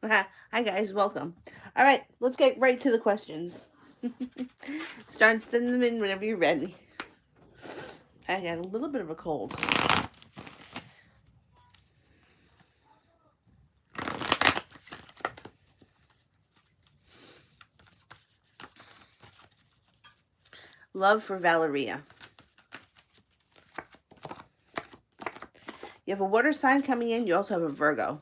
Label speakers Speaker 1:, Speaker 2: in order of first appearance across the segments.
Speaker 1: Hi guys, welcome. All right, let's get right to the questions. Start sending them in whenever you're ready. I got a little bit of a cold. Love for Valeria. You have a water sign coming in. You also have a Virgo.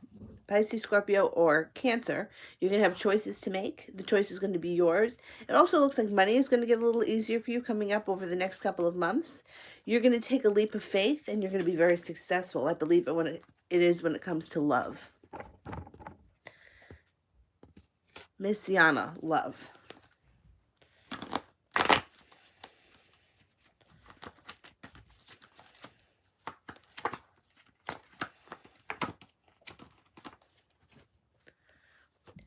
Speaker 1: Pisces, Scorpio, or Cancer. You're going to have choices to make. The choice is going to be yours. It also looks like money is going to get a little easier for you coming up over the next couple of months. You're going to take a leap of faith and you're going to be very successful. I believe it is when it comes to love. Miss Yana, love.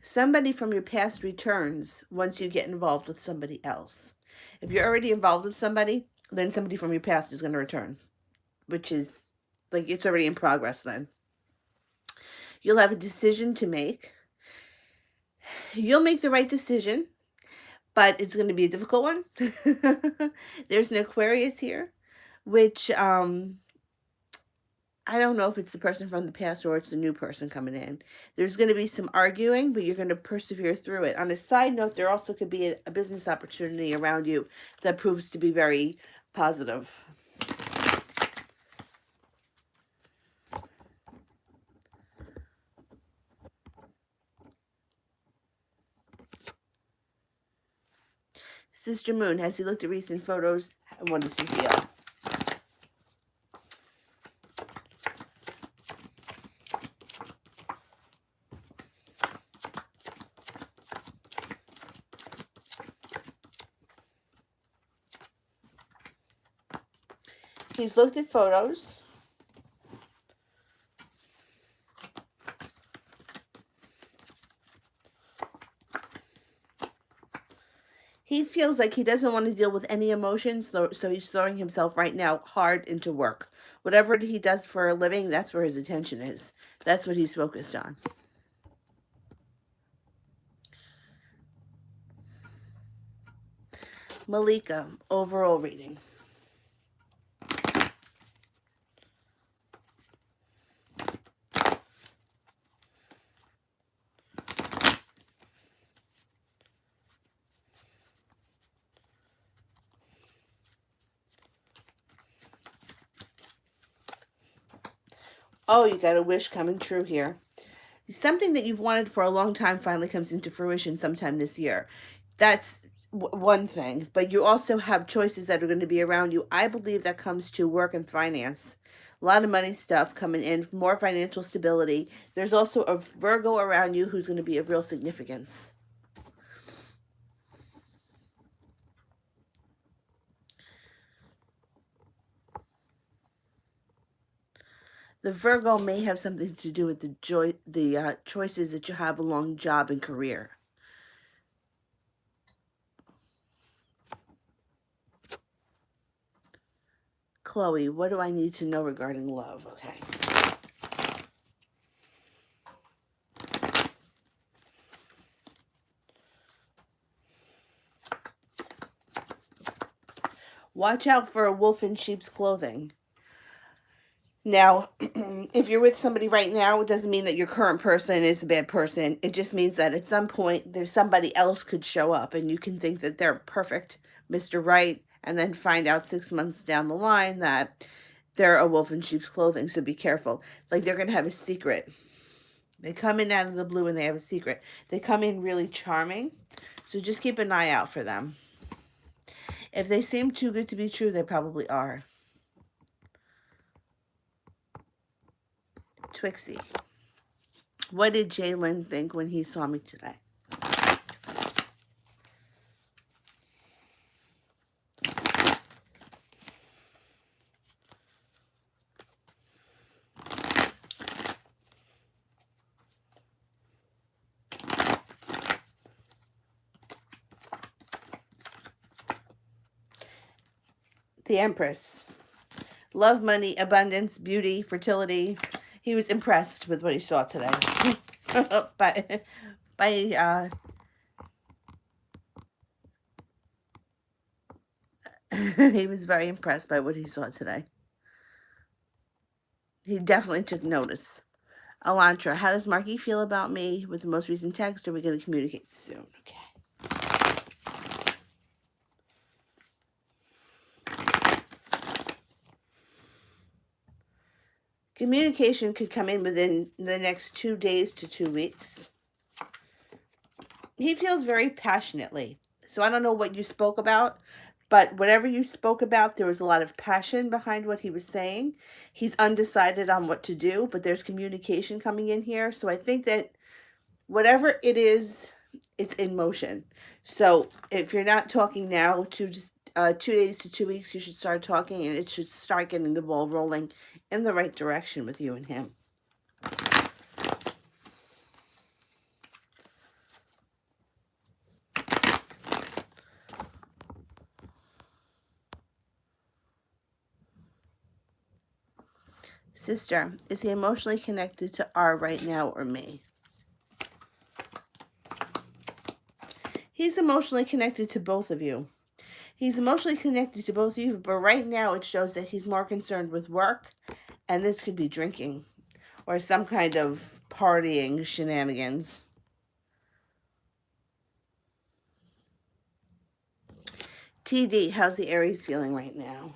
Speaker 1: Somebody from your past returns once you get involved with somebody else. If you're already involved with somebody, then somebody from your past is going to return, which is like it's already in progress then. You'll have a decision to make. You'll make the right decision, but it's going to be a difficult one. There's an Aquarius here, which I don't know if it's the person from the past or it's the new person coming in. There's going to be some arguing, but you're going to persevere through it. On a side note, there also could be a business opportunity around you that proves to be very positive. Sister Moon, has he looked at recent photos? What does he feel? He's looked at photos. He feels like he doesn't want to deal with any emotions, so he's throwing himself right now hard into work. Whatever he does for a living, that's where his attention is. That's what he's focused on. Malika, overall reading. Oh, you got a wish coming true here. Something that you've wanted for a long time finally comes into fruition sometime this year. That's one thing, but you also have choices that are going to be around you. I believe that comes to work and finance. A lot of money stuff coming in, more financial stability. There's also a Virgo around you who's going to be of real significance. The Virgo may have something to do with the choices that you have along job and career. Chloe, what do I need to know regarding love? Okay. Watch out for a wolf in sheep's clothing. Now, if you're with somebody right now, it doesn't mean that your current person is a bad person. It just means that at some point, there's somebody else could show up and you can think that they're perfect, Mr. Right, and then find out 6 months down the line that they're a wolf in sheep's clothing, so be careful. Like they're going to have a secret. They come in out of the blue and they have a secret. They come in really charming, so just keep an eye out for them. If they seem too good to be true, they probably are. Twixie. What did Jalen think when he saw me today? The Empress. Love, money, abundance, beauty, fertility. He was impressed with what he saw today. by by he was very impressed by what he saw today. He definitely took notice. Elantra, how does Marky feel about me with the most recent text? Are we going to communicate soon? Okay. Communication could come in within the next 2 days to 2 weeks. He feels very passionately. So I don't know what you spoke about, but whatever you spoke about, there was a lot of passion behind what he was saying. He's undecided on what to do, but there's communication coming in here. So I think that whatever it is, it's in motion. So if you're not talking now, 2 days to 2 weeks, you should start talking, and it should start getting the ball rolling in the right direction with you and him. Sister, is he emotionally connected to R right now or me? He's emotionally connected to both of you. He's emotionally connected to both of you, but right now it shows that he's more concerned with work, and this could be drinking or some kind of partying shenanigans. TD, how's the Aries feeling right now?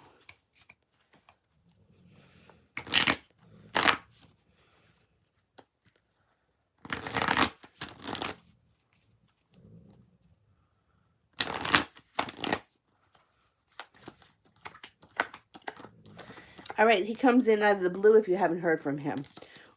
Speaker 1: All right, he comes in out of the blue if you haven't heard from him.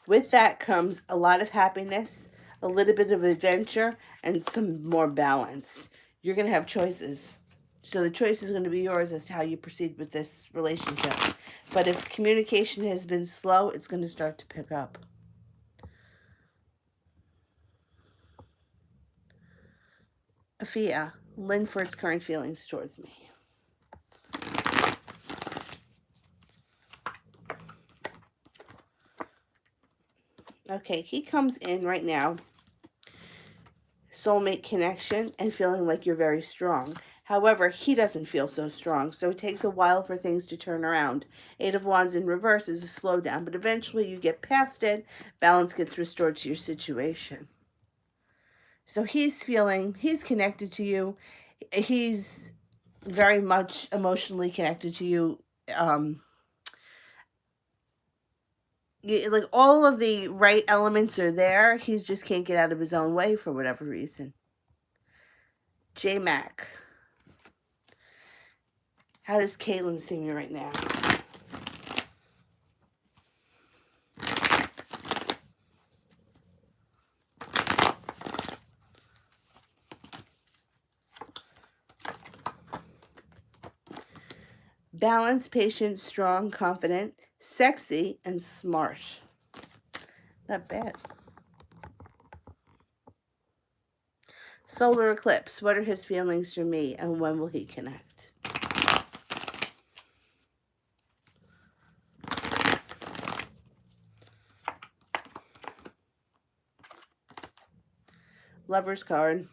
Speaker 1: With that comes a lot of happiness, a little bit of adventure, and some more balance. You're going to have choices. So the choice is going to be yours as to how you proceed with this relationship. But if communication has been slow, it's going to start to pick up. Afia, Linford's current feelings towards me. Okay, he comes in right now, soulmate connection, and feeling like you're very strong. However, he doesn't feel so strong, so it takes a while for things to turn around. Eight of Wands in reverse is a slowdown, but eventually you get past it, balance gets restored to your situation. So he's connected to you. He's very much emotionally connected to you. Like all of the right elements are there. He just can't get out of his own way for whatever reason. J Mac, how does Caitlin see me right now? Balanced, patient, strong, confident, sexy, and smart. Not bad. Solar eclipse. What are his feelings for me, and when will he connect? Lover's card.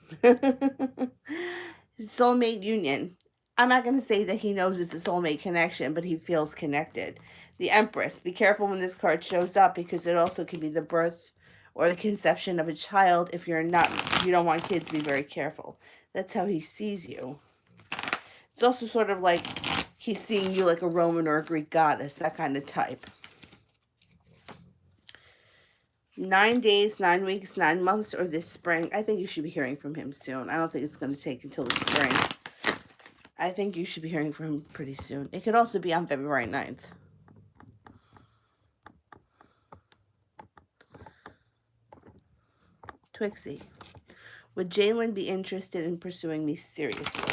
Speaker 1: Soulmate union. I'm not going to say that he knows it's a soulmate connection, but he feels connected. The Empress. Be careful when this card shows up, because it also could be the birth or the conception of a child. If you don't want kids, be very careful. That's how he sees you. It's also sort of like he's seeing you like a Roman or a Greek goddess, that kind of type. 9 days, 9 weeks, 9 months, or this spring. I think you should be hearing from him soon. I don't think it's going to take until the spring. I think you should be hearing from him pretty soon. It could also be on February 9th. Twixie, would Jalen be interested in pursuing me seriously?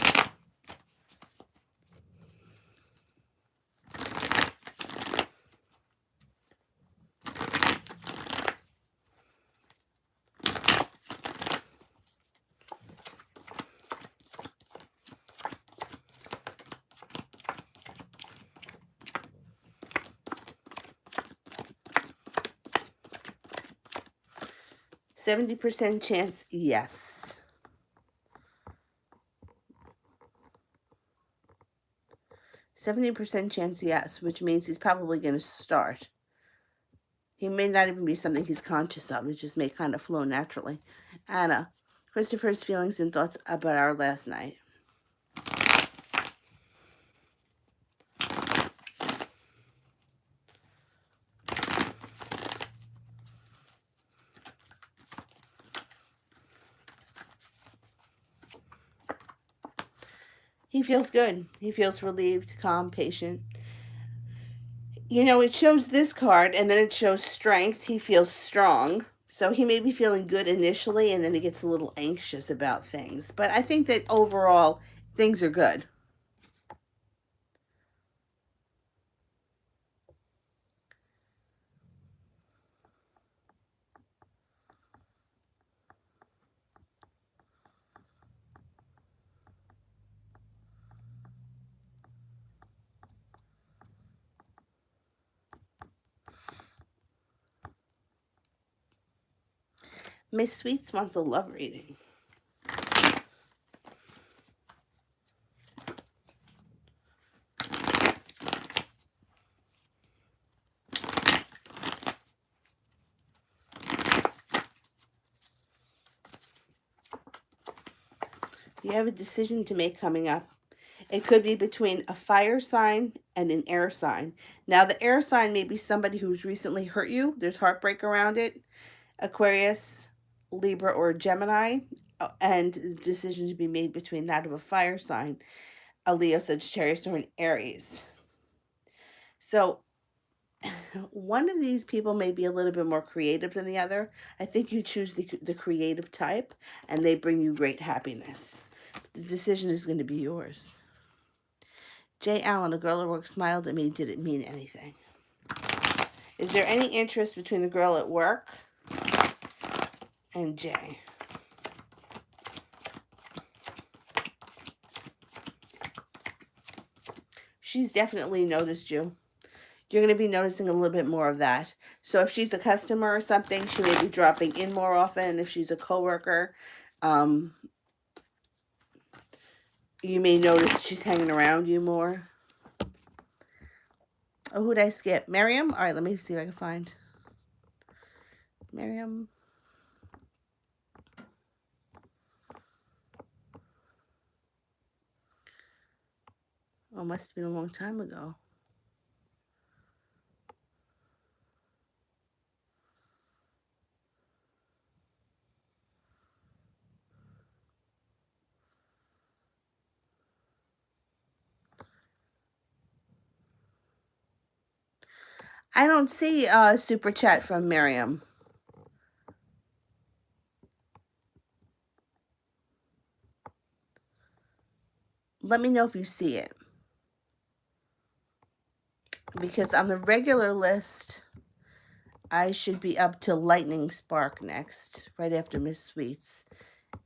Speaker 1: 70% chance, yes. 70% chance, yes, which means he's probably going to start. He may not even be something he's conscious of. It just may kind of flow naturally. Anna, Christopher's feelings and thoughts about our last night. He feels good. He feels relieved, calm, patient. You know, it shows this card and then it shows strength. He feels strong. So he may be feeling good initially and then he gets a little anxious about things. But I think that overall, things are good. Miss Sweets wants a love reading. You have a decision to make coming up. It could be between a fire sign and an air sign. Now, the air sign may be somebody who's recently hurt you. There's heartbreak around it. Aquarius, Libra, or Gemini. And a decision to be made between that of a fire sign, a Leo, Sagittarius, or an Aries. So, one of these people may be a little bit more creative than the other. I think you choose the creative type, and they bring you great happiness. The decision is going to be yours. Jay Allen, a girl at work, smiled at me. Did it mean anything? Is there any interest between the girl at work and Jay? She's definitely noticed you. You're going to be noticing a little bit more of that. So if she's a customer or something, she may be dropping in more often. If she's a coworker, you may notice she's hanging around you more. Oh, who'd I skip? Miriam? All right, let me see if I can find Miriam. Oh, must have been a long time ago. I don't see a super chat from Miriam. Let me know if you see it. Because on the regular list, I should be up to Lightning Spark next, right after Miss Sweets.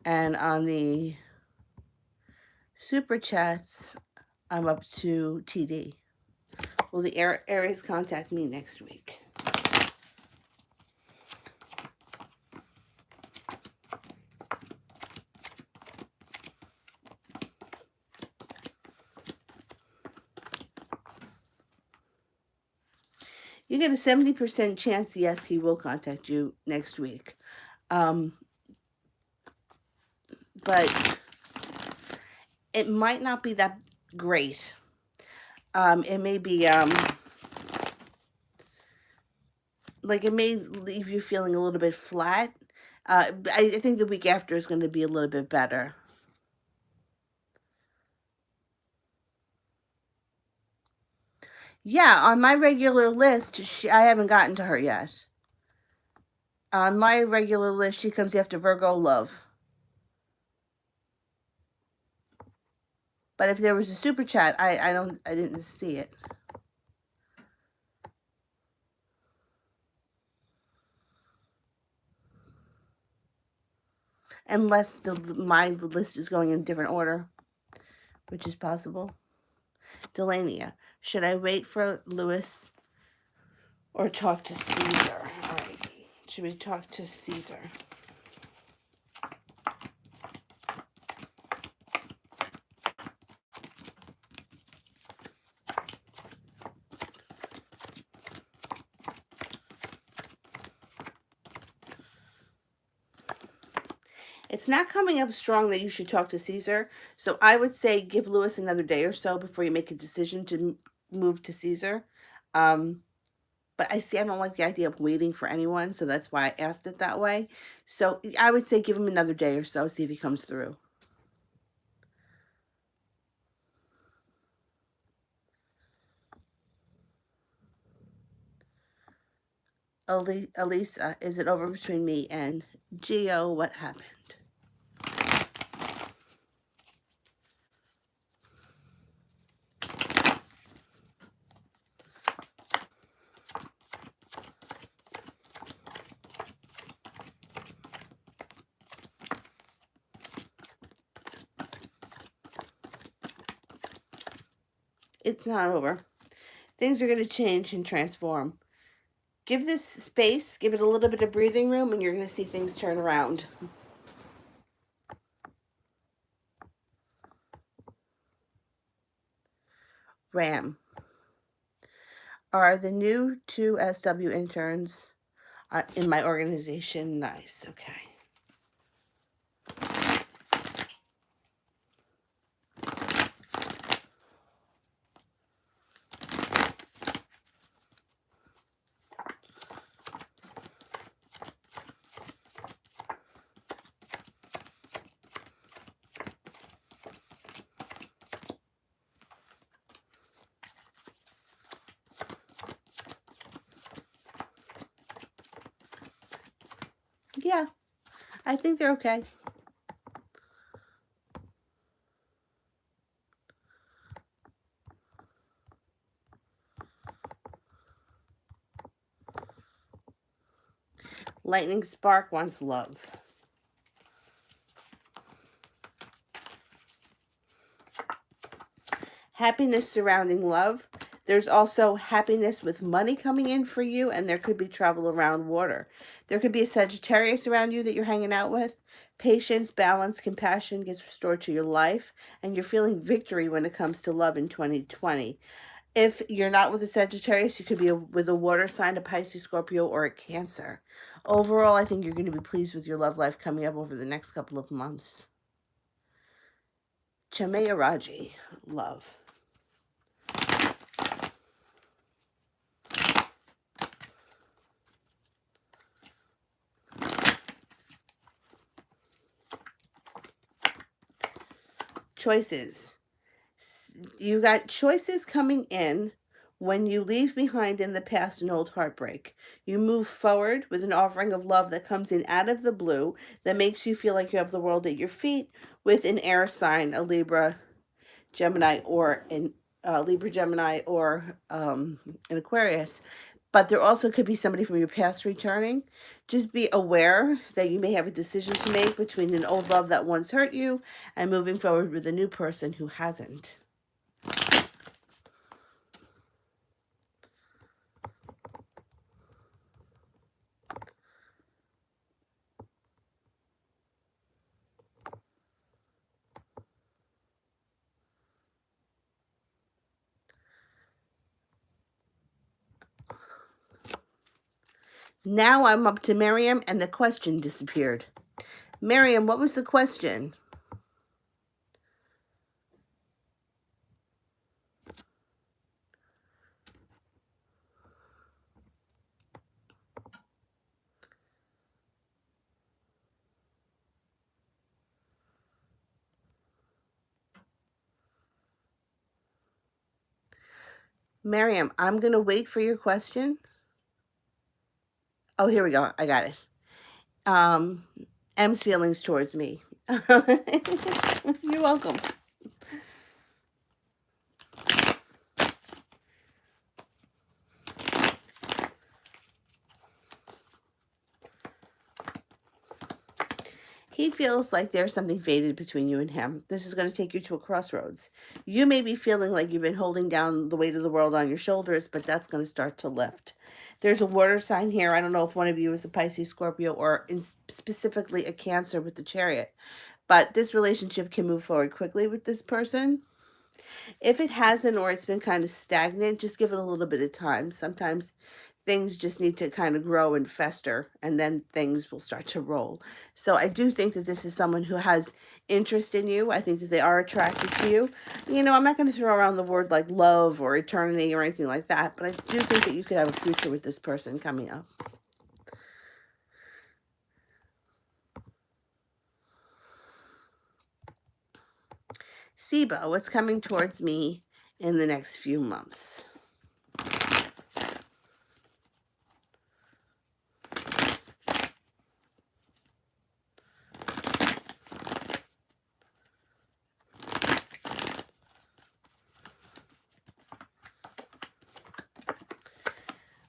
Speaker 1: And on the super chats, I'm up to TD. Will the Aries contact me next week? You get a 70% chance, yes, he will contact you next week. But it might not be that great. It may be, like it may leave you feeling a little bit flat. I think the week after is going to be a little bit better. Yeah, on my regular list, I haven't gotten to her yet. On my regular list, she comes after Virgo Love. But if there was a super chat, I didn't see it. Unless my list is going in a different order, which is possible. Delania, should I wait for Lewis or talk to Caesar? All right. Should we talk to Caesar? It's not coming up strong that you should talk to Caesar. So I would say give Lewis another day or so before you make a decision to move to Caesar. Um, but I don't like the idea of waiting for anyone, so that's why I asked it that way. So I would say give him another day or so, see if he comes through. Elisa, is it over between me and Gio? What happened? It's not over. Things are going to change and transform. Give this space, give it a little bit of breathing room, and you're going to see things turn around. Ram. Are the new two SW interns in my organization nice? Okay. Yeah, I think they're okay. Lightning Spark wants love. Happiness surrounding love. There's also happiness with money coming in for you, and there could be travel around water. There could be a Sagittarius around you that you're hanging out with. Patience, balance, compassion gets restored to your life, and you're feeling victory when it comes to love in 2020. If you're not with a Sagittarius, you could be with a water sign, a Pisces, Scorpio, or a Cancer. Overall, I think you're going to be pleased with your love life coming up over the next couple of months. Chamaya Raji, love. Choices. You got choices coming in when you leave behind in the past an old heartbreak. You move forward with an offering of love that comes in out of the blue that makes you feel like you have the world at your feet with an air sign, a Libra, Gemini, or an Libra, Gemini, or an Aquarius. But there also could be somebody from your past returning. Just be aware that you may have a decision to make between an old love that once hurt you and moving forward with a new person who hasn't. Now I'm up to Miriam, and the question disappeared. Miriam, what was the question? Miriam, I'm going to wait for your question. Oh, here we go. I got it. M's feelings towards me. You're welcome. He feels like there's something fated between you and him. This is going to take you to a crossroads. You may be feeling like you've been holding down the weight of the world on your shoulders, but that's going to start to lift. There's a water sign here. I don't know if one of you is a Pisces, Scorpio, or specifically a Cancer with the Chariot, but this relationship can move forward quickly with this person. If it hasn't, or it's been kind of stagnant, just give it a little bit of time. Sometimes things just need to kind of grow and fester, and then things will start to roll. So I do think that this is someone who has interest in you. I think that they are attracted to you. You know, I'm not going to throw around the word like love or eternity or anything like that, but I do think that you could have a future with this person coming up. SIBO, what's coming towards me in the next few months?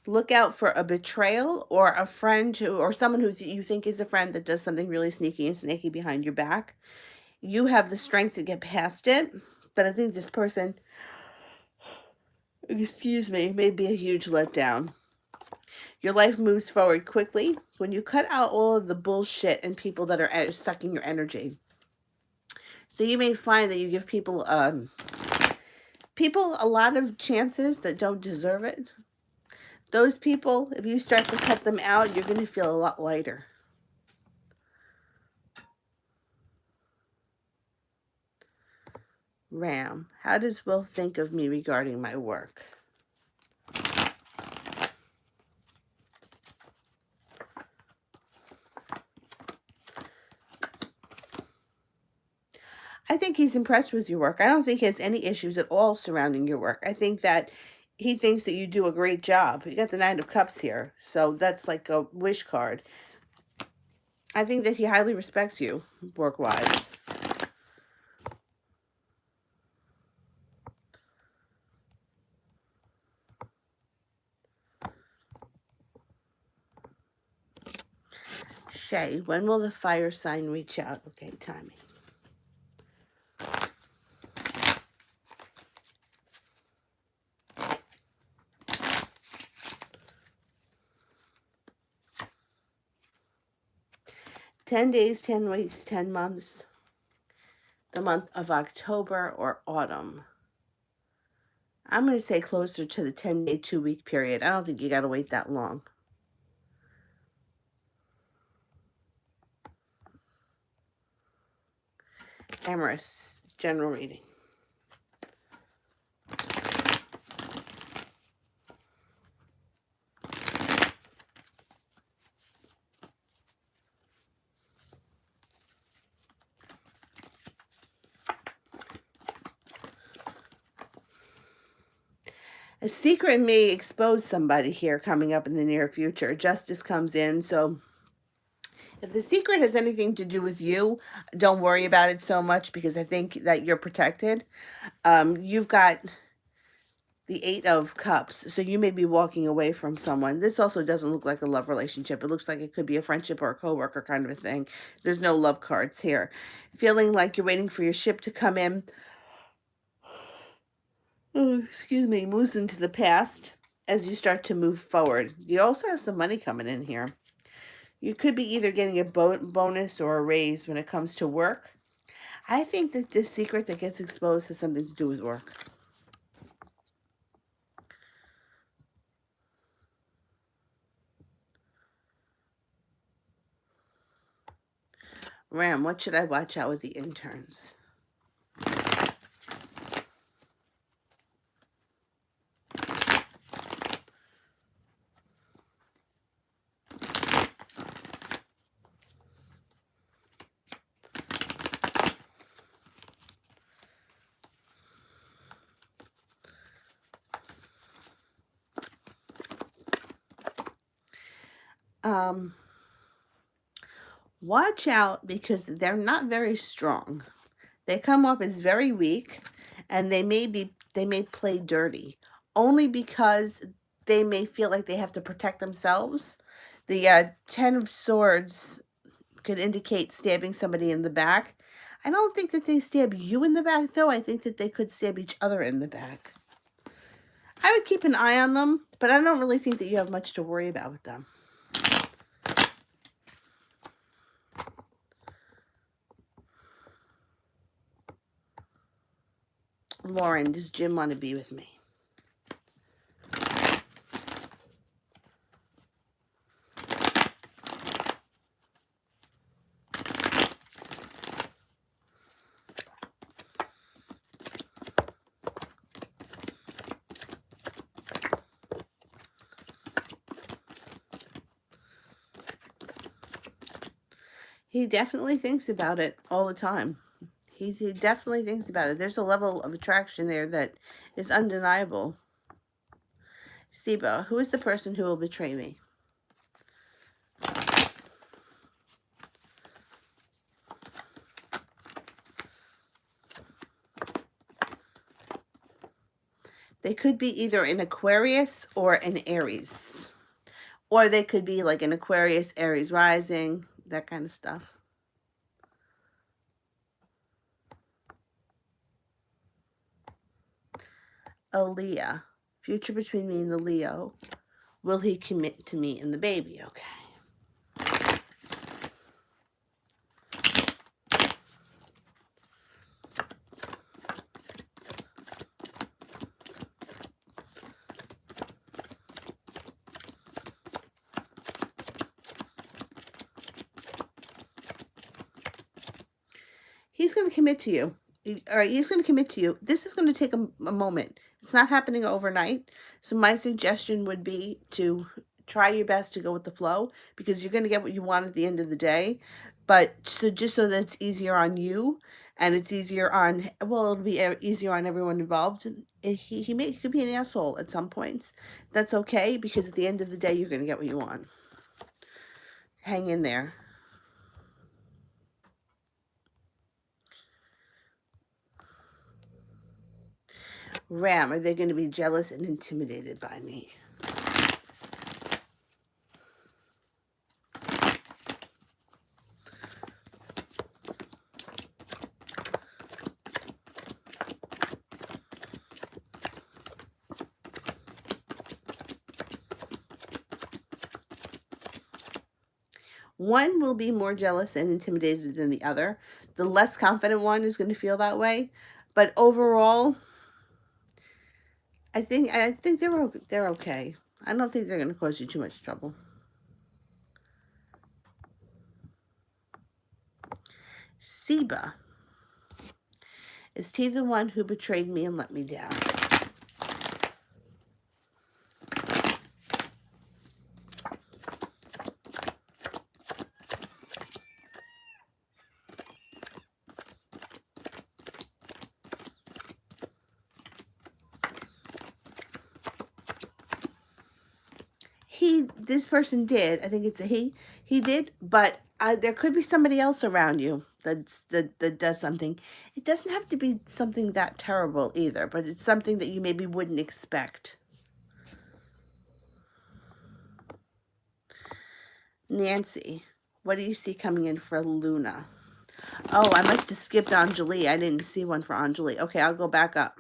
Speaker 1: Look out for a betrayal or a friend who, or someone who you think is a friend that does something really sneaky and snaky behind your back. You have the strength to get past it, but I think this person, excuse me, may be a huge letdown. Your life moves forward quickly when you cut out all of the bullshit and people that are sucking your energy. So you may find that you give people a lot of chances that don't deserve it. Those people, if you start to cut them out, you're going to feel a lot lighter. Ram, how does Will think of me regarding my work? I think he's impressed with your work. I don't think he has any issues at all surrounding your work. I think that he thinks that you do a great job. You got the Nine of Cups here, so that's like a wish card. I think that he highly respects you, work-wise. Shay, when will the fire sign reach out? Okay, timing. "10 days, 10 weeks, 10 months. The month of October or autumn." I'm going to say closer to the 10-day, 2-week period. I don't think you got to wait that long. Amorous, general reading. A secret may expose somebody here coming up in the near future. Justice comes in, so if the secret has anything to do with you, don't worry about it so much because I think that you're protected. You've got the 8 of Cups, so you may be walking away from someone. This also doesn't look like a love relationship. It looks like it could be a friendship or a coworker kind of a thing. There's no love cards here. Feeling like you're waiting for your ship to come in. Oh, excuse me, moves into the past as you start to move forward. You also have some money coming in here. You could be either getting a bonus or a raise when it comes to work. I think that this secret that gets exposed has something to do with work. Ram, what should I watch out with the interns? Watch out because they're not very strong. They come off as very weak, and they may play dirty only because they may feel like they have to protect themselves. The 10 of Swords could indicate stabbing somebody in the back. I don't think that they stab you in the back, though. I think that they could stab each other in the back. I would keep an eye on them, but I don't really think that you have much to worry about with them. Lauren, does Jim want to be with me? He definitely thinks about it all the time. He definitely thinks about it. There's a level of attraction there that is undeniable. Siba, who is the person who will betray me? They could be either an Aquarius or an Aries. Or they could be like an Aquarius, Aries rising, that kind of stuff. A Leo. Future between me and the Leo. Will he commit to me and the baby? Okay. He's going to commit to you. All right, he's going to commit to you. This is going to take a moment. It's not happening overnight. So my suggestion would be to try your best to go with the flow, because you're going to get what you want at the end of the day. But so just so that it's easier on you and it's easier on, well, it'll be easier on everyone involved. He could be an asshole at some points. That's okay, because at the end of the day, you're going to get what you want. Hang in there. Ram, are they going to be jealous and intimidated by me? One will be more jealous and intimidated than the other. The less confident one is going to feel that way. But overall, I think they're okay. I don't think they're going to cause you too much trouble. Siba, is he the one who betrayed me and let me down? This person did. I think it's a he. He did, but there could be somebody else around you that does something. It doesn't have to be something that terrible either, but it's something that you maybe wouldn't expect. Nancy, what do you see coming in for Luna? Oh, I must have skipped Anjali. I didn't see one for Anjali. Okay, I'll go back up.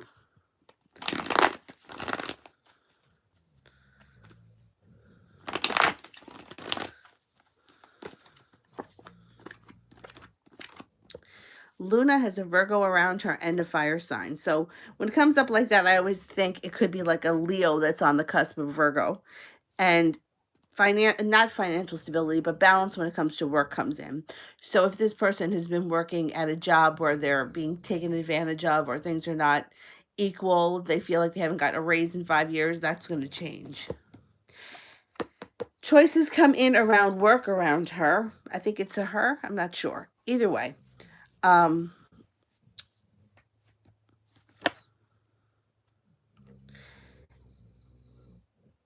Speaker 1: Luna has a Virgo around her and a fire sign. So when it comes up like that, I always think it could be like a Leo that's on the cusp of Virgo. And not financial stability, but balance when it comes to work comes in. So if this person has been working at a job where they're being taken advantage of, or things are not equal, they feel like they haven't gotten a raise in 5 years, that's going to change. Choices come in around work around her. I think it's a her. I'm not sure. Either way.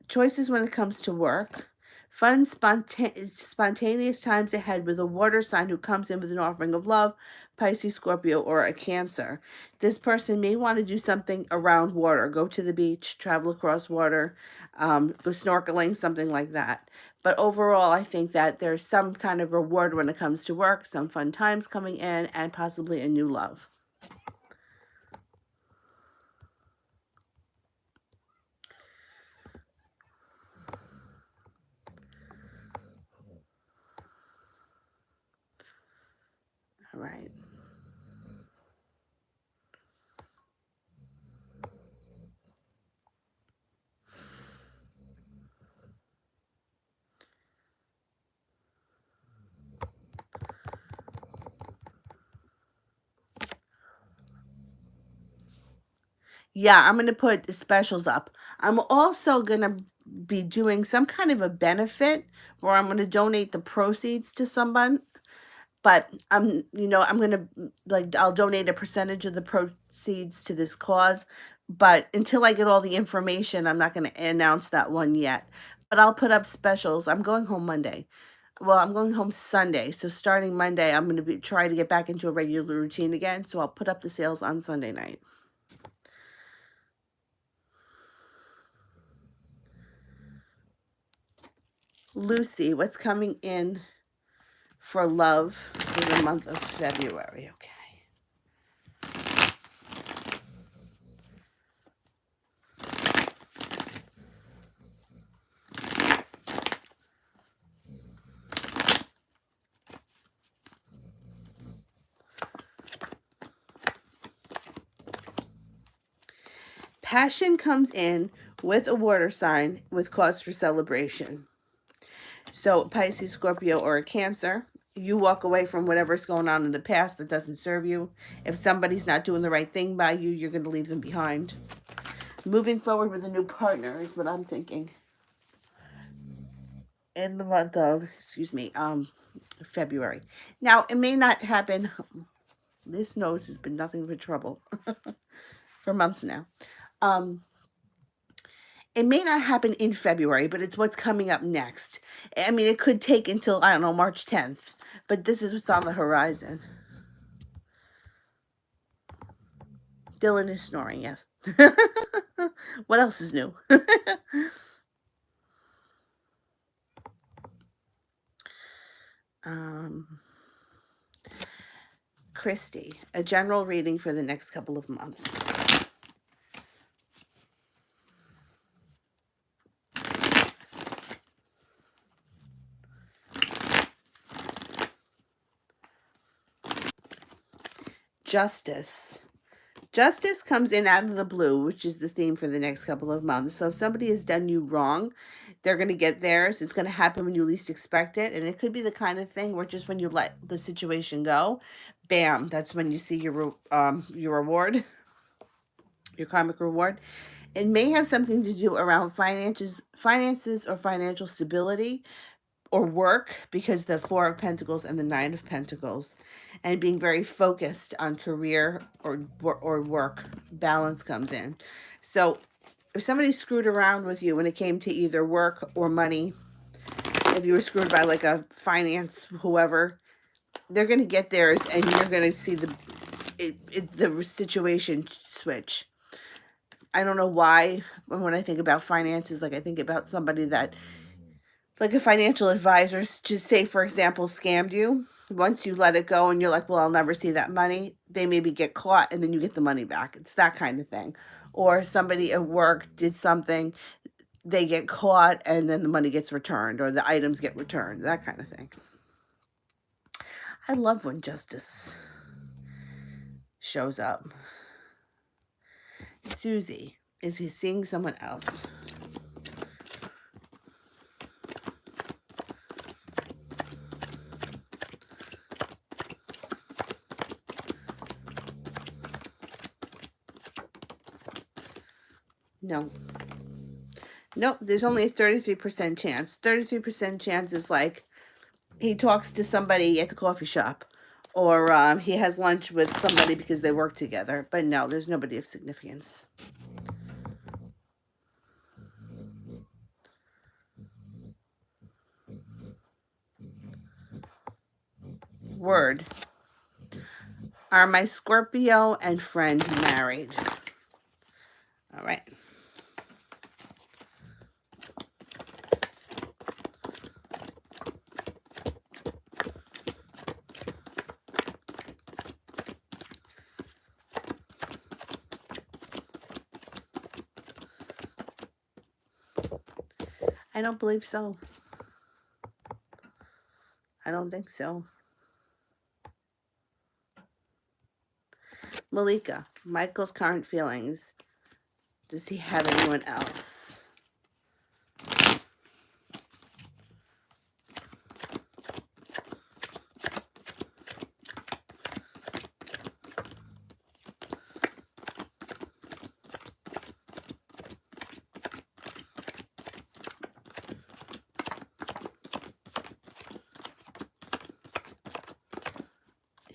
Speaker 1: Choices when it comes to work. Fun, spontaneous times ahead with a water sign who comes in with an offering of love, Pisces, Scorpio, or a Cancer. This person may want to do something around water. Go to the beach, travel across water, go snorkeling, something like that. But overall, I think that there's some kind of reward when it comes to work, some fun times coming in, and possibly a new love. All right. Yeah, I'm going to put specials up. I'm also going to be doing some kind of a benefit where I'm going to donate the proceeds to someone. But I'm gonna, like, I'll donate a percentage of the proceeds to this cause. But until I get all the information, I'm not gonna announce that one yet. But I'll put up specials. I'm going home Monday. Well, I'm going home Sunday. So starting Monday, I'm gonna be try to get back into a regular routine again. So I'll put up the sales on Sunday night. Lucy, what's coming in for love for the month of February? Okay. Passion comes in with a water sign with cause for celebration. So, Pisces, Scorpio, or a Cancer, you walk away from whatever's going on in the past that doesn't serve you. If somebody's not doing the right thing by you, you're going to leave them behind. Moving forward with a new partner is what I'm thinking. In the month of, February. Now, it may not happen. This nose has been nothing but trouble for months now. It may not happen in February, but it's what's coming up next. I mean, it could take until, I don't know, March 10th, but this is what's on the horizon. Dylan is snoring, yes. What else is new? Christy, a general reading for the next couple of months. Justice. Justice comes in out of the blue, which is the theme for the next couple of months. So if somebody has done you wrong, they're going to get theirs. It's going to happen when you least expect it. And it could be the kind of thing where just when you let the situation go, bam, that's when you see your reward, your karmic reward. It may have something to do around finances or financial stability or work, because the Four of Pentacles and the Nine of Pentacles, and being very focused on career or work balance comes in. So if somebody screwed around with you when it came to either work or money, if you were screwed by like a finance whoever, they're going to get theirs, and you're going to see the situation switch. I don't know why when I think about finances, like I think about somebody that, like a financial advisor, just say, for example, scammed you. Once you let it go and you're like, well, I'll never see that money, they maybe get caught and then you get the money back. It's that kind of thing. Or somebody at work did something, they get caught and then the money gets returned or the items get returned, that kind of thing. I love when justice shows up. Susie, is he seeing someone else? No. Nope, there's only a 33% chance. 33% chance is like he talks to somebody at the coffee shop, or he has lunch with somebody because they work together. But no, there's nobody of significance. Word. Are my Scorpio and friend married? All right. I don't believe so. I don't think so. Malika, Michael's current feelings. Does he have anyone else?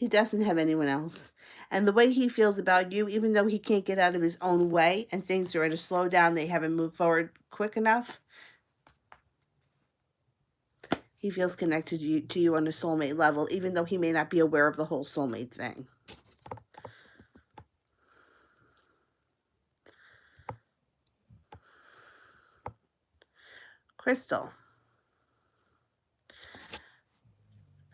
Speaker 1: He doesn't have anyone else. And the way he feels about you, even though he can't get out of his own way and things are at a slow down, they haven't moved forward quick enough, he feels connected to you on a soulmate level, even though he may not be aware of the whole soulmate thing. Crystal.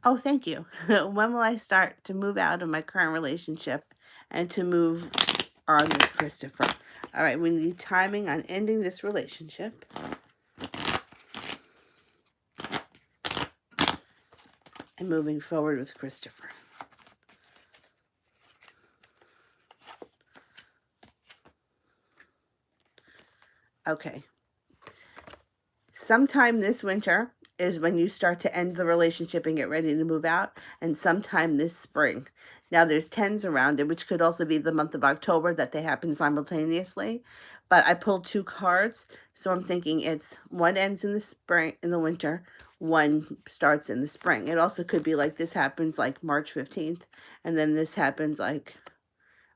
Speaker 1: Oh, thank you. When will I start to move out of my current relationship and to move on with Christopher? All right, we need timing on ending this relationship. And moving forward with Christopher. Okay. Sometime this winter is when you start to end the relationship and get ready to move out, and sometime this spring. Now there's 10s around it, which could also be the month of October that they happen simultaneously. But I pulled 2 cards, so I'm thinking it's one ends in the spring, in the winter, one starts in the spring. It also could be like this happens like March 15th, and then this happens like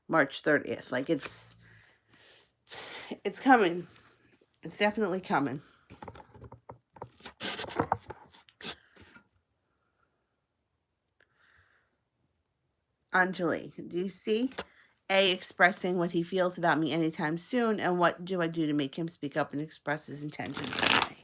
Speaker 1: March 30th. Like it's coming. It's definitely coming. Anjali, do you see A, expressing what he feels about me anytime soon, and what do I do to make him speak up and express his intentions with me?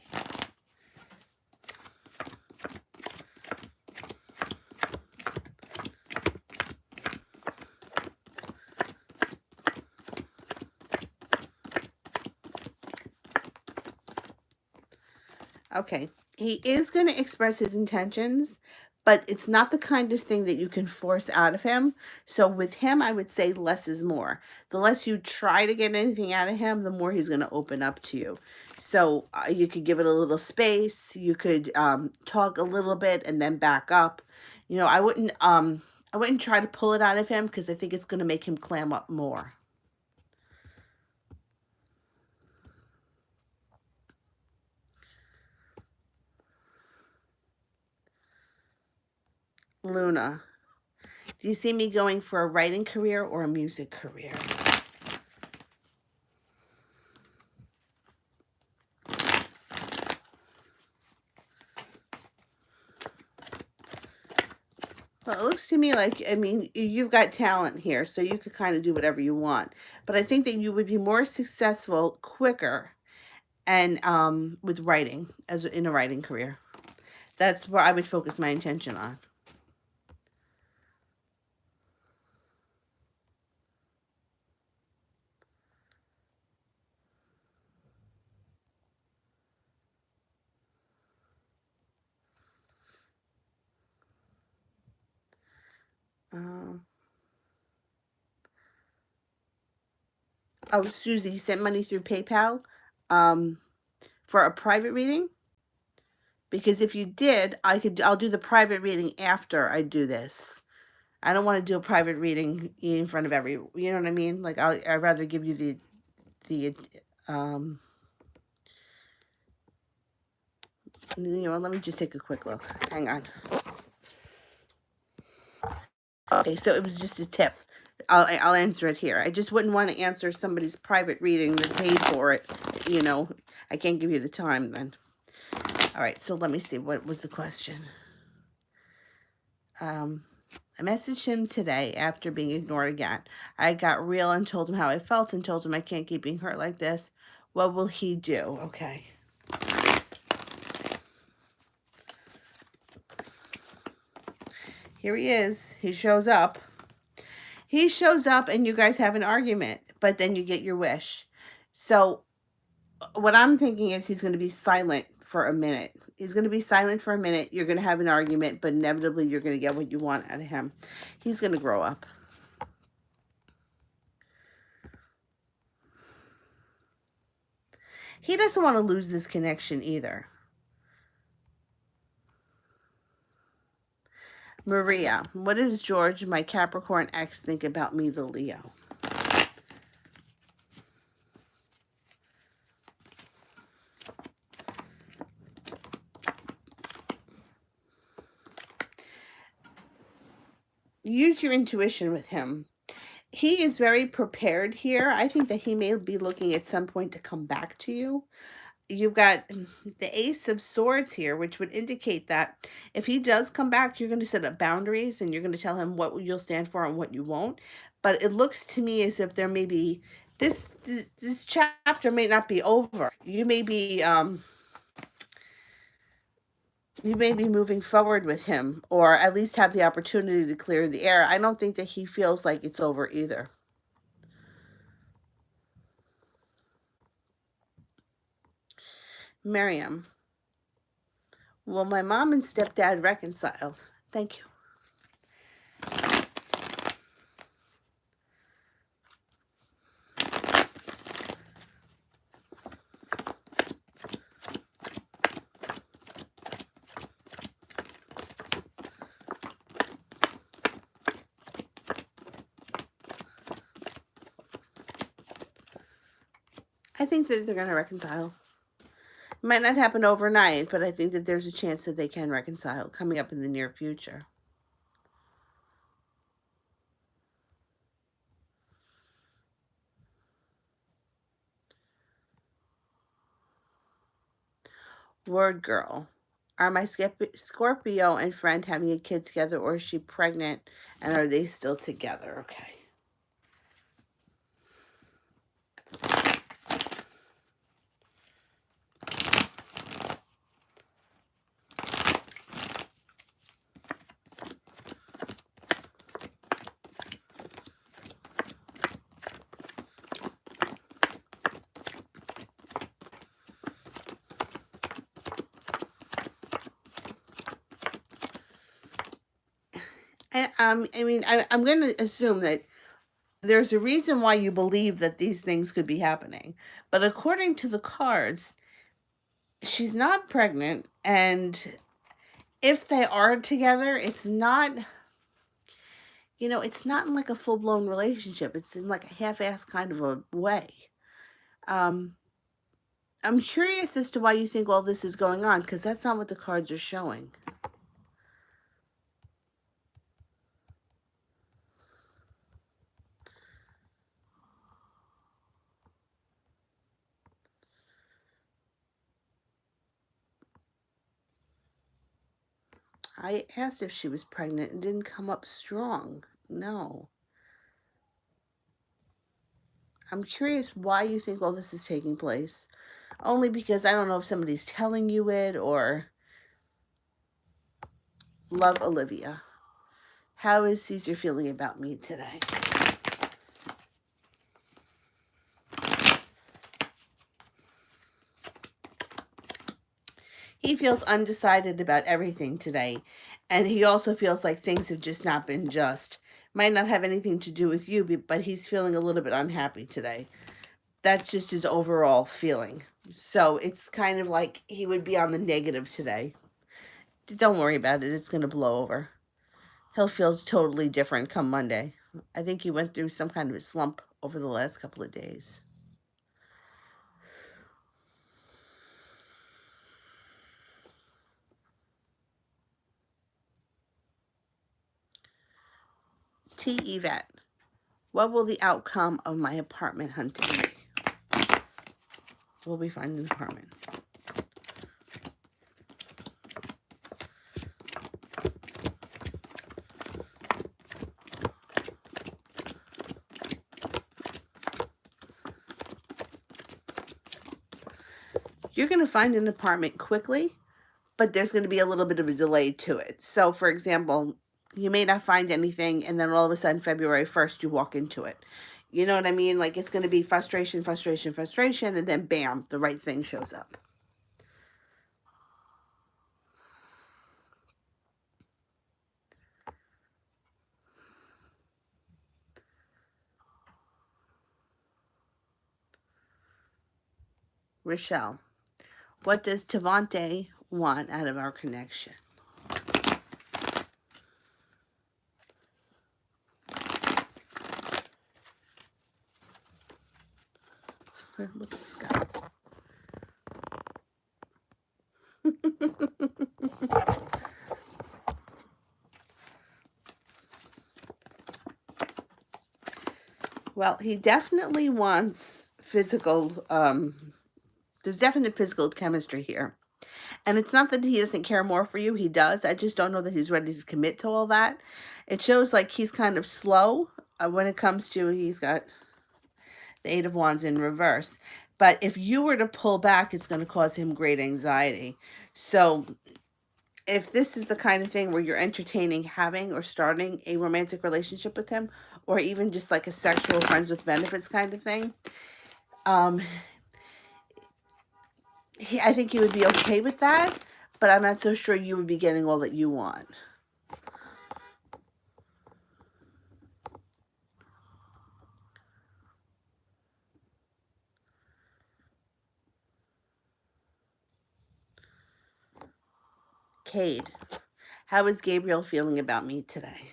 Speaker 1: Okay, he is going to express his intentions, but it's not the kind of thing that you can force out of him. So with him, I would say less is more. The less you try to get anything out of him, the more he's going to open up to you. So you could give it a little space. You could talk a little bit and then back up. You know, I wouldn't try to pull it out of him because I think it's going to make him clam up more. Luna, do you see me going for a writing career or a music career? Well, it looks to me like, I mean, you've got talent here, so you could kind of do whatever you want. But I think that you would be more successful quicker and with writing, as in a writing career. That's where I would focus my intention on. Um, oh, Susie, you sent money through PayPal um, for a private reading? Because if you did, I'll do the private reading after I do this. I don't want to do a private reading in front of you know what I mean? Like I'd rather give you the you know, let me just take a quick look. Hang on. Okay, so it was just a tip. I'll answer it here. I just wouldn't want to answer somebody's private reading that paid for it. You know, I can't give you the time then. All right, so let me see. What was the question? I messaged him today after being ignored again. I got real and told him how I felt and told him I can't keep being hurt like this. What will he do? Okay. Here he is. He shows up. He shows up and you guys have an argument, but then you get your wish. So what I'm thinking is he's going to be silent for a minute. He's going to be silent for a minute. You're going to have an argument, but inevitably you're going to get what you want out of him. He's going to grow up. He doesn't want to lose this connection either. Maria, what does George, my Capricorn ex, think about me, the Leo? use your intuition with him. He is very prepared here. I think that he may be looking at some point to come back to you. You've got the Ace of Swords here, which would indicate that if he does come back, you're going to set up boundaries and you're going to tell him what you'll stand for and what you won't. But it looks to me as if there may be this chapter may not be over. You may be moving forward with him, or at least have the opportunity to clear the air. I don't think that he feels like it's over either. Miriam, will my mom and stepdad reconcile? Thank you. I think that they're going to reconcile. It might not happen overnight, but I think that there's a chance that they can reconcile coming up in the near future. Word girl. Are my Scorpio and friend having a kid together, or is she pregnant, and are they still together? Okay. And I'm going to assume that there's a reason why you believe that these things could be happening. But according to the cards, she's not pregnant, and if they are together, it's not, it's not in like a full-blown relationship. It's in like a half-assed kind of a way. Um, I'm curious as to why you think all this is going on, because that's not what the cards are showing. I asked if she was pregnant and didn't come up strong. No. I'm curious why you think all this is taking place. Only because I don't know if somebody's telling you it or... Love, Olivia. How is Caesar feeling about me today? He feels undecided about everything today. And he also feels like things have just not been just. Might not have anything to do with you, but he's feeling a little bit unhappy today. That's just his overall feeling. So it's kind of like he would be on the negative today. Don't worry about it. It's going to blow over. He'll feel totally different come Monday. I think he went through some kind of a slump over the last couple of days. T. Yvette, what will the outcome of my apartment hunting be? Will we find an apartment? You're going to find an apartment quickly, but there's going to be a little bit of a delay to it. So, for example, you may not find anything, and then all of a sudden, February 1st, you walk into it. You know what I mean? Like, it's going to be frustration, frustration, frustration, and then bam, the right thing shows up. Rochelle, what does Tavante want out of our connection? Look at this guy. Well, he definitely wants physical, there's definite physical chemistry here. And it's not that he doesn't care more for you. He does. I just don't know that he's ready to commit to all that. It shows like he's kind of slow when it comes to, he's got the Eight of Wands in reverse. But if you were to pull back, it's going to cause him great anxiety. So if this is the kind of thing where you're entertaining having or starting a romantic relationship with him, or even just like a sexual friends with benefits kind of thing, I think he would be okay with that, but I'm not so sure you would be getting all that you want. Cade, how is Gabriel feeling about me today?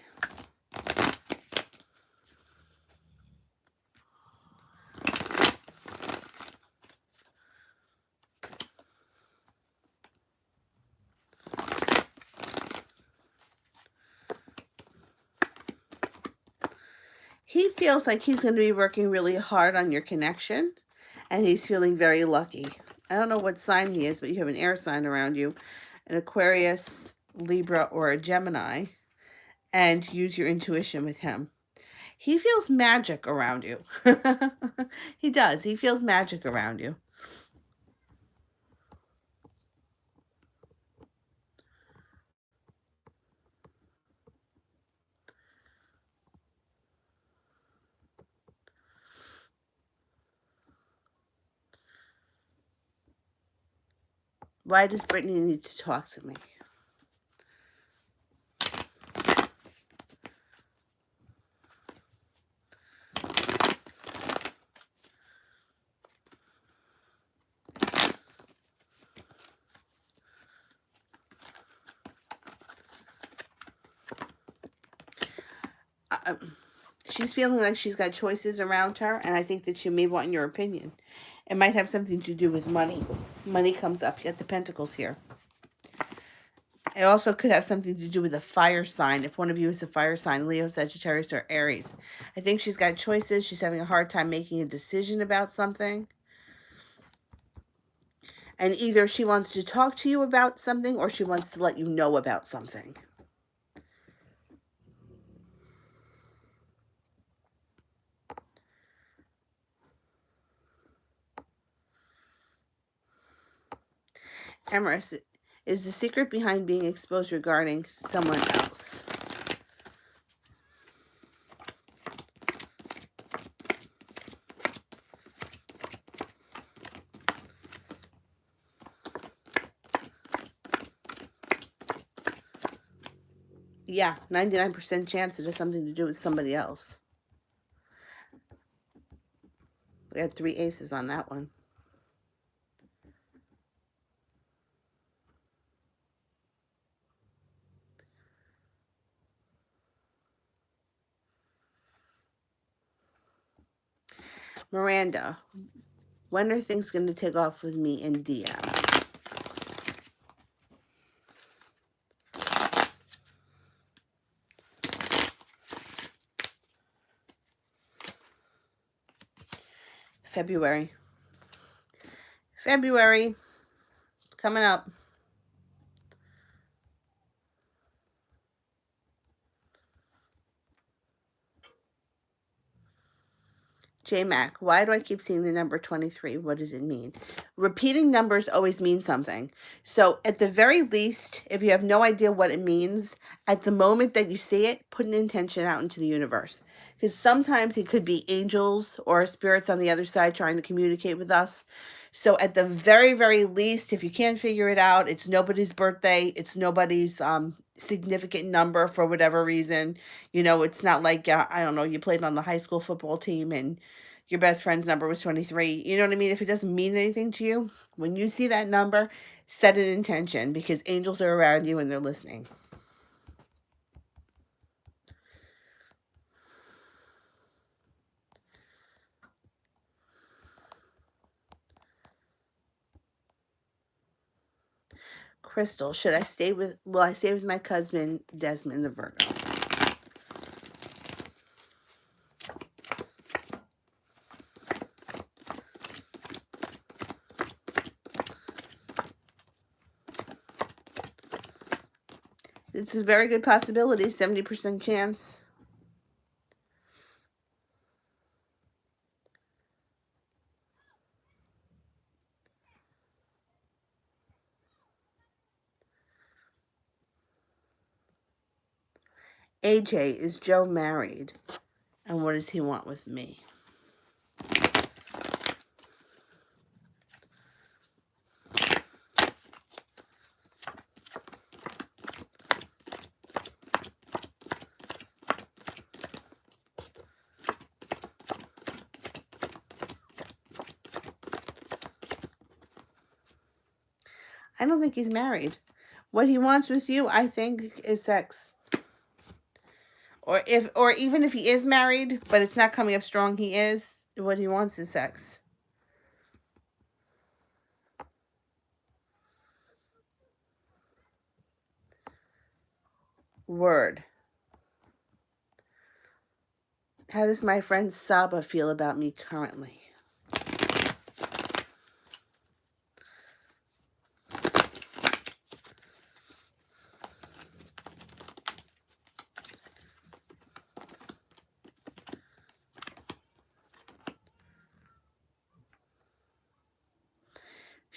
Speaker 1: He feels like he's going to be working really hard on your connection, and he's feeling very lucky. I don't know what sign he is, but you have an air sign around you, an Aquarius, Libra, or a Gemini, and use your intuition with him. He feels magic around you. He does. He feels magic around you. Why does Brittany need to talk to me? She's feeling like she's got choices around her, and I think that she may want your opinion. It might have something to do with money. Money comes up. You got the Pentacles here. It also could have something to do with a fire sign. If one of you is a fire sign, Leo, Sagittarius, or Aries. I think she's got choices. She's having a hard time making a decision about something. And either she wants to talk to you about something, or she wants to let you know about something. Empress, is the secret behind being exposed regarding someone else? Yeah, 99% chance it has something to do with somebody else. We had 3 aces on that one. Miranda, when are things going to take off with me in DM? February. February. Coming up. J-Mac, why do I keep seeing the number 23? What does it mean? Repeating numbers always mean something. So at the very least, if you have no idea what it means, at the moment that you see it, put an intention out into the universe. Because sometimes it could be angels or spirits on the other side trying to communicate with us. So at the very, very least, if you can't figure it out, it's nobody's birthday, it's nobody's significant number for whatever reason. You know, it's not like, I don't know, you played on the high school football team and your best friend's number was 23. You know what I mean? If it doesn't mean anything to you, when you see that number, set an intention, because angels are around you and they're listening. Crystal, will I stay with my cousin Desmond the Virgo? It's a very good possibility, 70% chance. AJ, is Joe married? And what does he want with me? I don't think he's married. What he wants with you, I think, is sex. Or even if he is married, but it's not coming up strong, he is. What he wants is sex. Word. How does my friend Saba feel about me currently?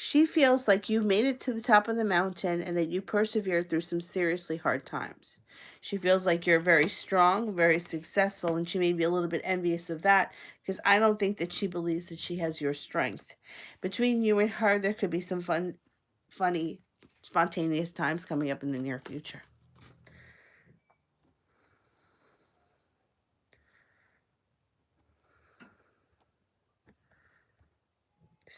Speaker 1: She feels like you made it to the top of the mountain and that you persevered through some seriously hard times. She feels like you're very strong, very successful, and she may be a little bit envious of that because I don't think that she believes that she has your strength. Between you and her, there could be some funny, spontaneous times coming up in the near future.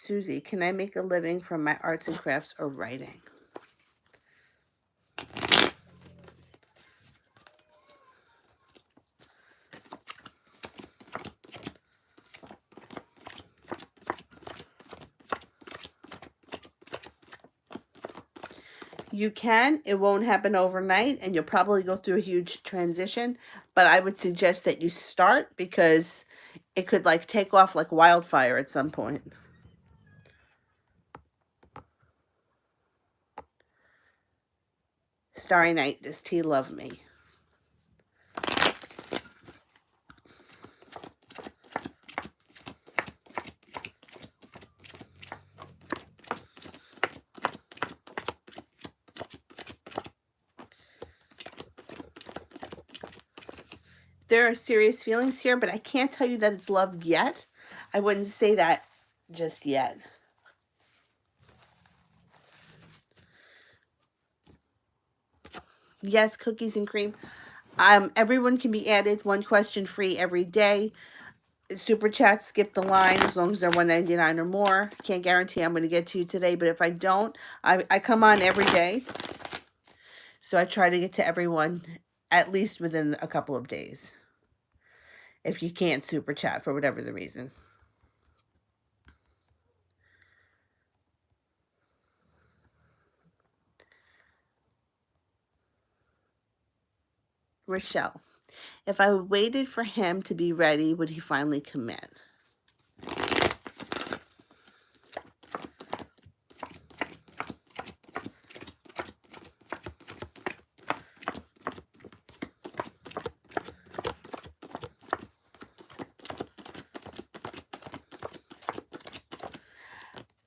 Speaker 1: Susie, can I make a living from my arts and crafts or writing? You can. It won't happen overnight, and you'll probably go through a huge transition. But I would suggest that you start because it could like take off like wildfire at some point. Starry Night, does T love me? There are serious feelings here, but I can't tell you that it's love yet. I wouldn't say that just yet. Yes, cookies and cream. Everyone can be added. One question free every day. Super chat, skip the line as long as they're $1.99 or more. Can't guarantee I'm going to get to you today, but if I don't, I come on every day. So I try to get to everyone at least within a couple of days. If you can't super chat for whatever the reason. Rochelle, if I waited for him to be ready, would he finally commit?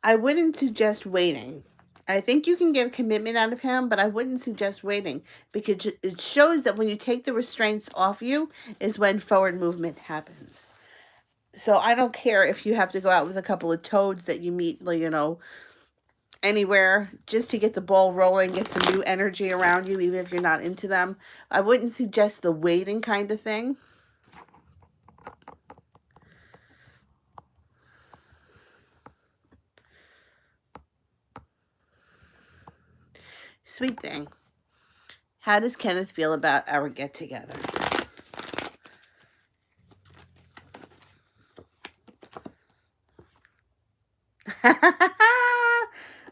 Speaker 1: I wouldn't suggest waiting. I think you can get a commitment out of him, but I wouldn't suggest waiting because it shows that when you take the restraints off you is when forward movement happens. So I don't care if you have to go out with a couple of toads that you meet, anywhere just to get the ball rolling, get some new energy around you, even if you're not into them. I wouldn't suggest the waiting kind of thing. Sweet thing. How does Kenneth feel about our get together?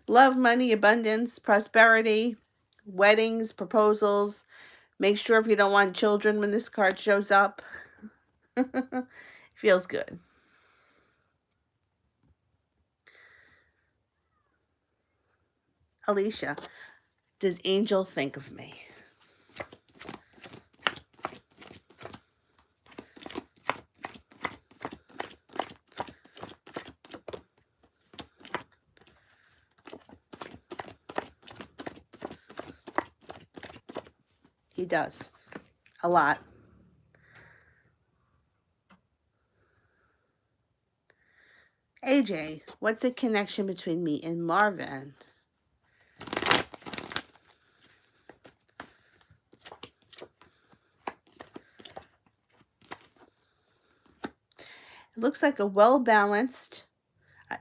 Speaker 1: Love, money, abundance, prosperity, weddings, proposals. Make sure if you don't want children when this card shows up. Feels good. Alicia, does Angel think of me? He does. A lot. AJ, what's the connection between me and Marvin? It looks like a well-balanced,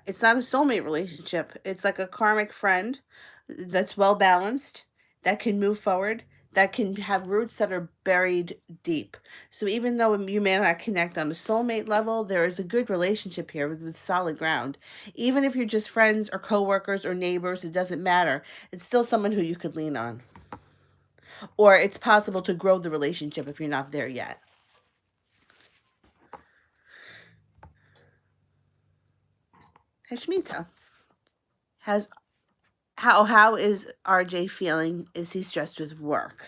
Speaker 1: it's not a soulmate relationship. It's like a karmic friend that's well-balanced, that can move forward, that can have roots that are buried deep. So even though you may not connect on a soulmate level, there is a good relationship here with solid ground. Even if you're just friends or coworkers or neighbors, it doesn't matter. It's still someone who you could lean on. Or it's possible to grow the relationship if you're not there yet. Hashmita, has how is RJ feeling? Is he stressed with work?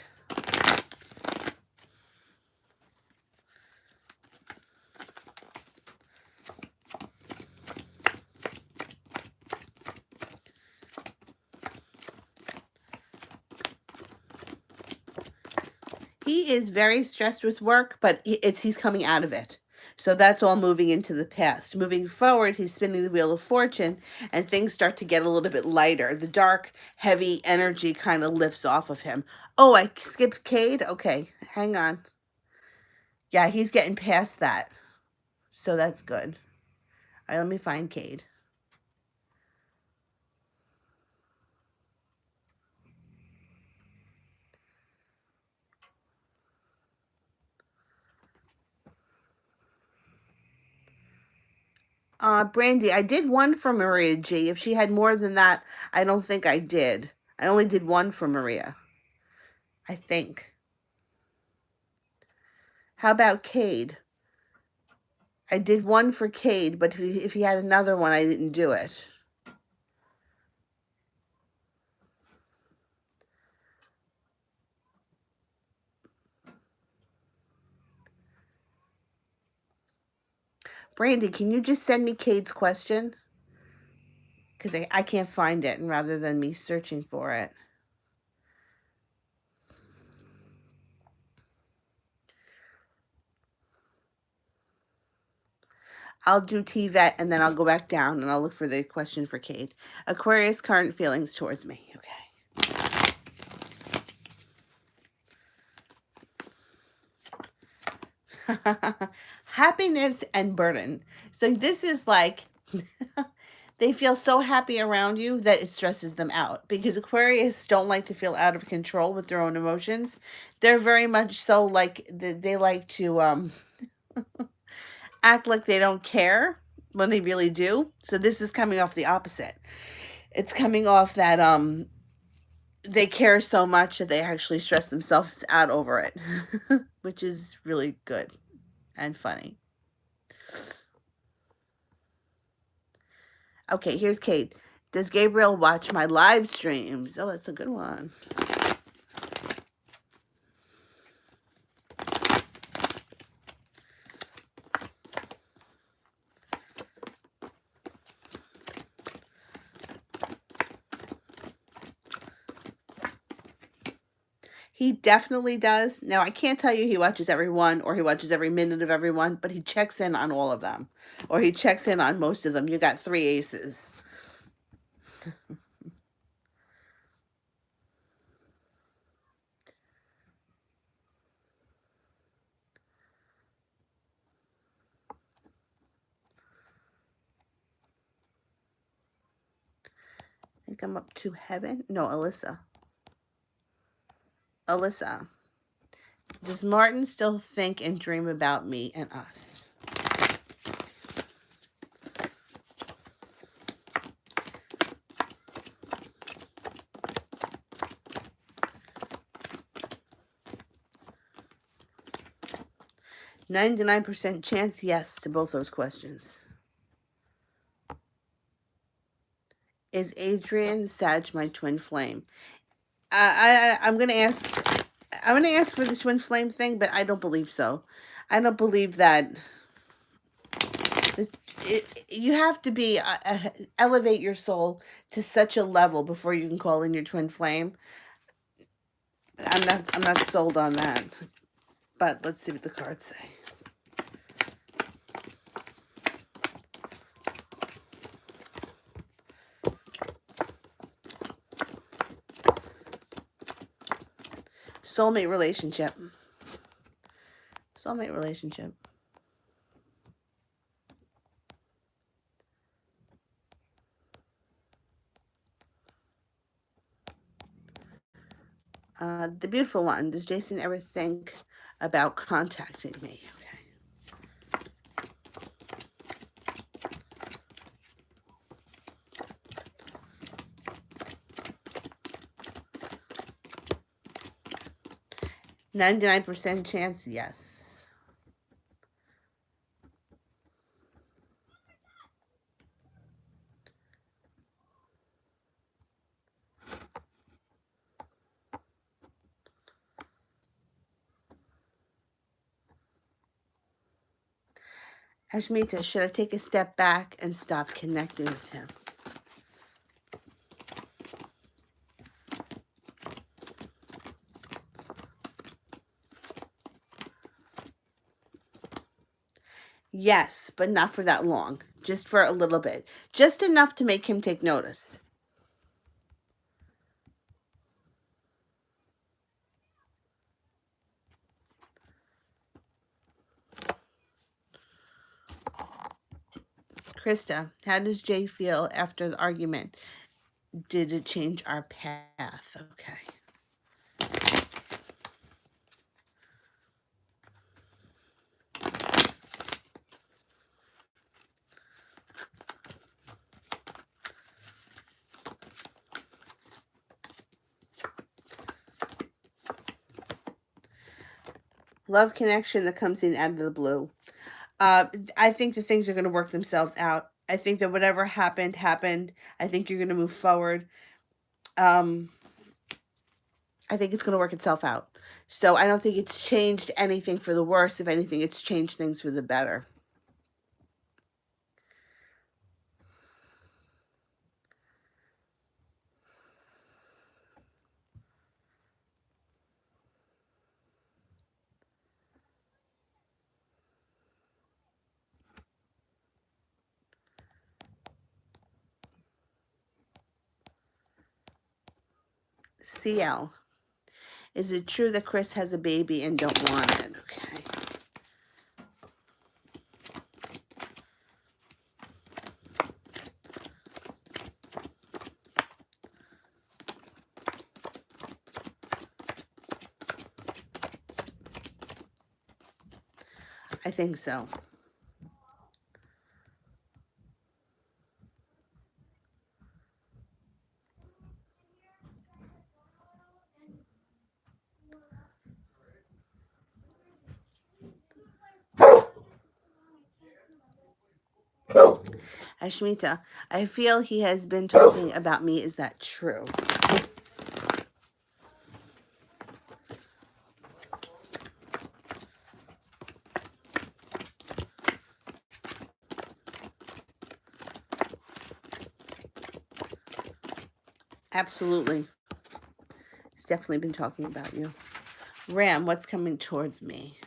Speaker 1: He is very stressed with work, but he's coming out of it. So that's all moving into the past. Moving forward, he's spinning the wheel of fortune, and things start to get a little bit lighter. The dark, heavy energy kind of lifts off of him. Oh, I skipped Cade? Okay, hang on. Yeah, he's getting past that. So that's good. All right, let me find Cade. Brandy, I did one for Maria G. If she had more than that, I don't think I did. I only did one for Maria. I think. How about Cade? I did one for Cade, but if he had another one, I didn't do it. Brandy, can you just send me Cade's question? Because I can't find it, and rather than me searching for it. I'll do TVET, and then I'll go back down, and I'll look for the question for Cade. Aquarius current feelings towards me. Okay. Happiness and burden. So this is like... they feel so happy around you that it stresses them out, because Aquarius don't like to feel out of control with their own emotions. They're very much so like they like to act like they don't care when they really do. So this is coming off the opposite. It's coming off that they care so much that they actually stress themselves out over it, which is really good and funny. Okay, here's Kate. Does Gabriel watch my live streams? Oh, that's a good one. He definitely does. Now, I can't tell you he watches every one or he watches every minute of every one, but he checks in on all of them. Or he checks in on most of them. You got 3 aces. I think I'm up to heaven. No, Alyssa. Alyssa. Does Martin still think and dream about me and us? %99 chance yes to both those questions. Is Adrian Sag my twin flame? I'm gonna ask. I'm gonna ask for the twin flame thing, but I don't believe so. I don't believe that. You have to be elevate your soul to such a level before you can call in your twin flame. I'm not sold on that. But let's see what the cards say. Soulmate relationship. Soulmate relationship. The beautiful one. Does Jason ever think about contacting me? Okay. 99% chance, yes. Ashmita, should I take a step back and stop connecting with him? Yes, but not for that long. Just for a little bit. Just enough to make him take notice. Krista, how does Jay feel after the argument? Did it change our path? Okay. Love connection that comes in out of the blue. I think that things are going to work themselves out. I think that whatever happened, happened. I think you're going to move forward. Um, I think it's going to work itself out. So I don't think it's changed anything for the worse. If anything, it's changed things for the better. CL. Is it true that Chris has a baby and don't want it? Okay. I think so. Ashmita, I feel he has been talking about me. Is that true? Absolutely. He's definitely been talking about you. Ram, what's coming towards me?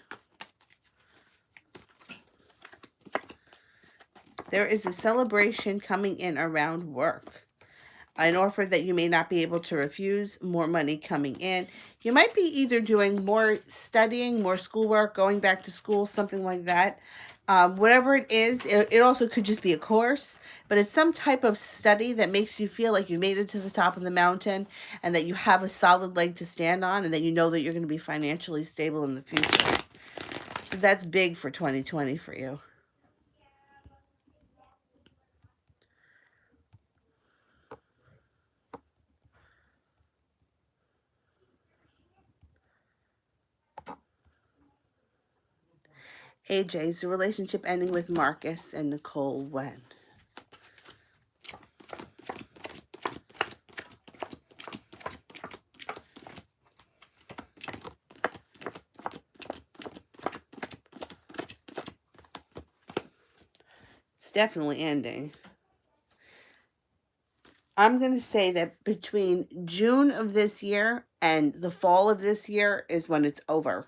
Speaker 1: There is a celebration coming in around work. An offer that you may not be able to refuse, more money coming in. You might be either doing more studying, more schoolwork, going back to school, something like that. Whatever it is, it also could just be a course, but it's some type of study that makes you feel like you made it to the top of the mountain and that you have a solid leg to stand on and that you know that you're going to be financially stable in the future. So that's big for 2020 for you. AJ, is the relationship ending with Marcus and Nicole when? It's definitely ending. I'm going to say that between June of this year And the fall of this year is when it's over.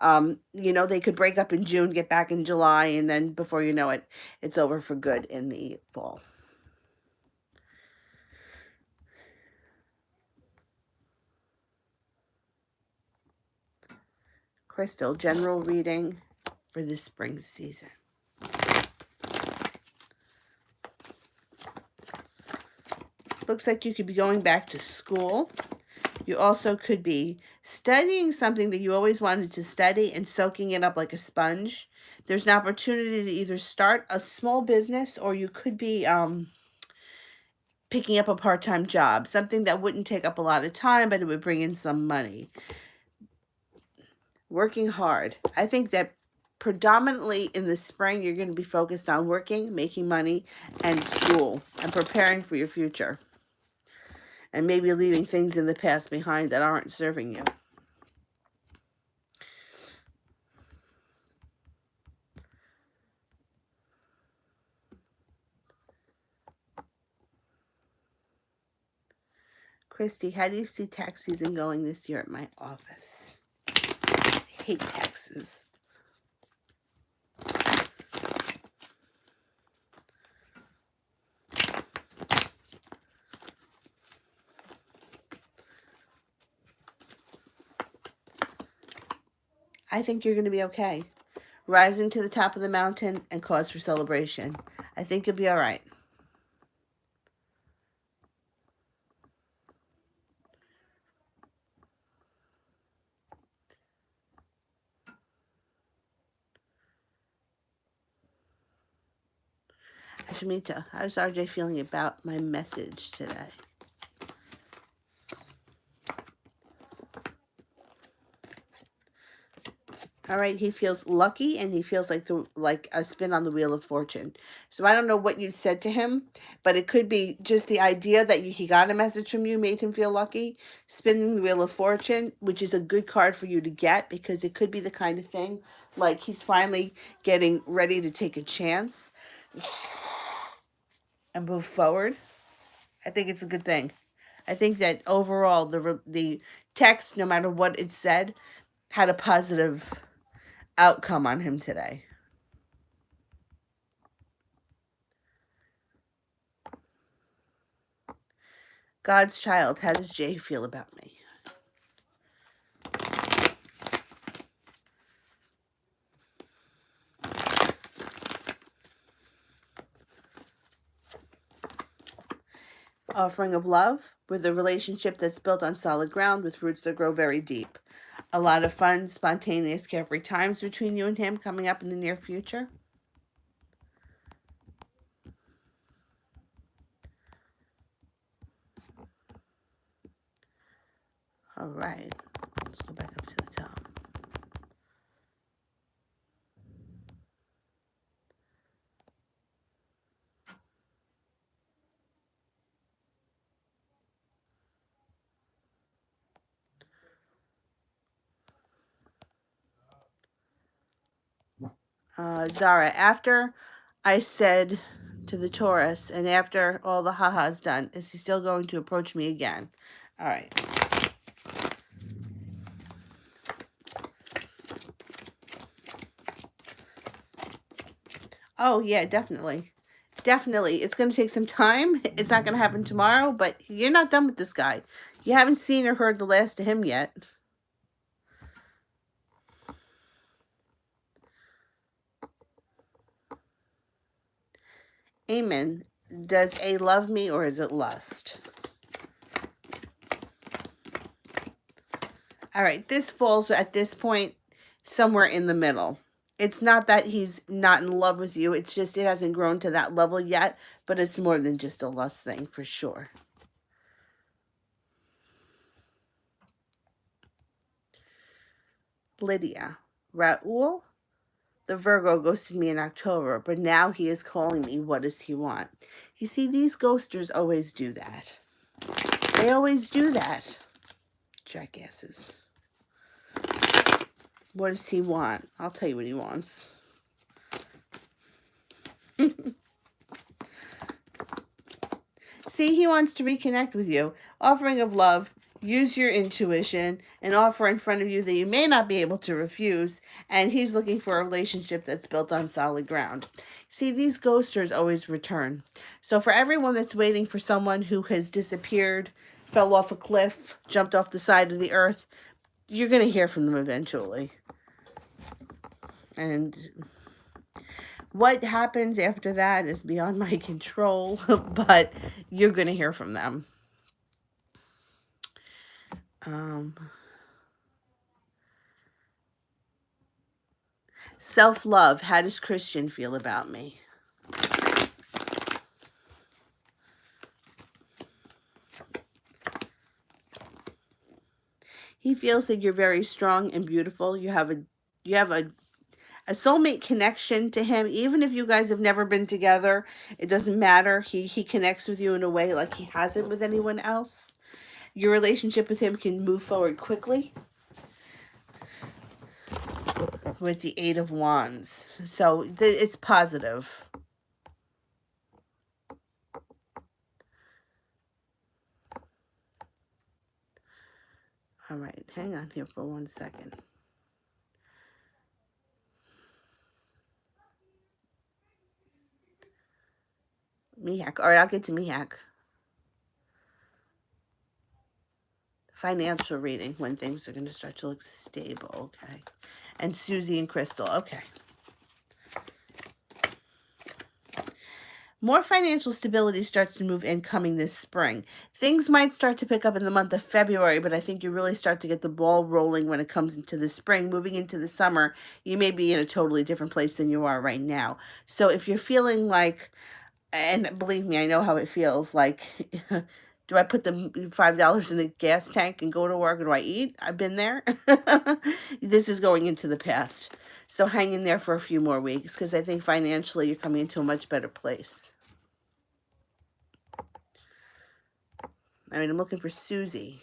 Speaker 1: They could break up in June, get back in July, and then before you know it, it's over for good in the fall. Crystal, general reading for the spring season. Looks like you could be going back to school. You also could be studying something that you always wanted to study and soaking it up like a sponge. There's an opportunity to either start a small business, or you could be picking up a part-time job, something that wouldn't take up a lot of time, but it would bring in some money. Working hard. I think that predominantly in the spring, you're going to be focused on working, making money, and school, and preparing for your future. And maybe leaving things in the past behind that aren't serving you. Christy, how do you see tax season going this year at my office? I hate taxes. I think you're going to be okay. Rising to the top of the mountain and cause for celebration. I think you'll be all right. Ashmita, how's RJ feeling about my message today? All right, he feels lucky, and he feels like a spin on the wheel of fortune. So I don't know what you said to him, but it could be just the idea that he got a message from you made him feel lucky. Spinning the wheel of fortune, which is a good card for you to get, because it could be the kind of thing like he's finally getting ready to take a chance and move forward. I think it's a good thing. I think that overall the text, no matter what it said, had a positive outcome on him today. God's child, how does Jay feel about me? Offering of love, with a relationship that's built on solid ground with roots that grow very deep. A lot of fun, spontaneous, carefree times between you and him coming up in the near future. All right, let's go back up to the top. Zara, after I said to the Taurus, and after all the haha's done, is he still going to approach me again? All right. Oh, yeah, definitely. Definitely. It's going to take some time. It's not going to happen tomorrow, but you're not done with this guy. You haven't seen or heard the last of him yet. Amen. Does A love me, or is it lust? All right, this falls at this point somewhere in the middle. It's not that he's not in love with you. It's just it hasn't grown to that level yet, but it's more than just a lust thing for sure. Lydia. Raul, the Virgo, ghosted me in October, but now he is calling me. What does he want? You see, these ghosters always do that. They always do that. Jackasses. What does he want? I'll tell you what he wants. See, he wants to reconnect with you. Offering of love. use your intuition, an offer in front of you that you may not be able to refuse, and he's looking for a relationship that's built on solid ground. See, these ghosters always return. So for everyone that's waiting for someone who has disappeared, fell off a cliff, jumped off the side of the earth, you're going to hear from them eventually. And what happens after that is beyond my control, but you're going to hear from them. Self-love. How does Christian feel about me? He feels that you're very strong and beautiful. You have a soulmate connection to him. Even if you guys have never been together, it doesn't matter. He connects with you in a way like he hasn't with anyone else. Your relationship with him can move forward quickly with the Eight of Wands. So it's positive. All right, hang on here for 1 second. Mihak. All right, I'll get to Mihak. Financial reading, when things are going to start to look stable. Okay. And Susie and Crystal. Okay. More financial stability starts to move in coming this spring. Things might start to pick up in the month of February, but I think you really start to get the ball rolling when it comes into the spring. Moving into the summer, you may be in a totally different place than you are right now. So if you're feeling like, and believe me, I know how it feels, like, do I put the $5 in the gas tank and go to work, or do I eat? I've been there. This is going into the past. So hang in there for a few more weeks, because I think financially you're coming into a much better place. I mean, I'm looking for Susie.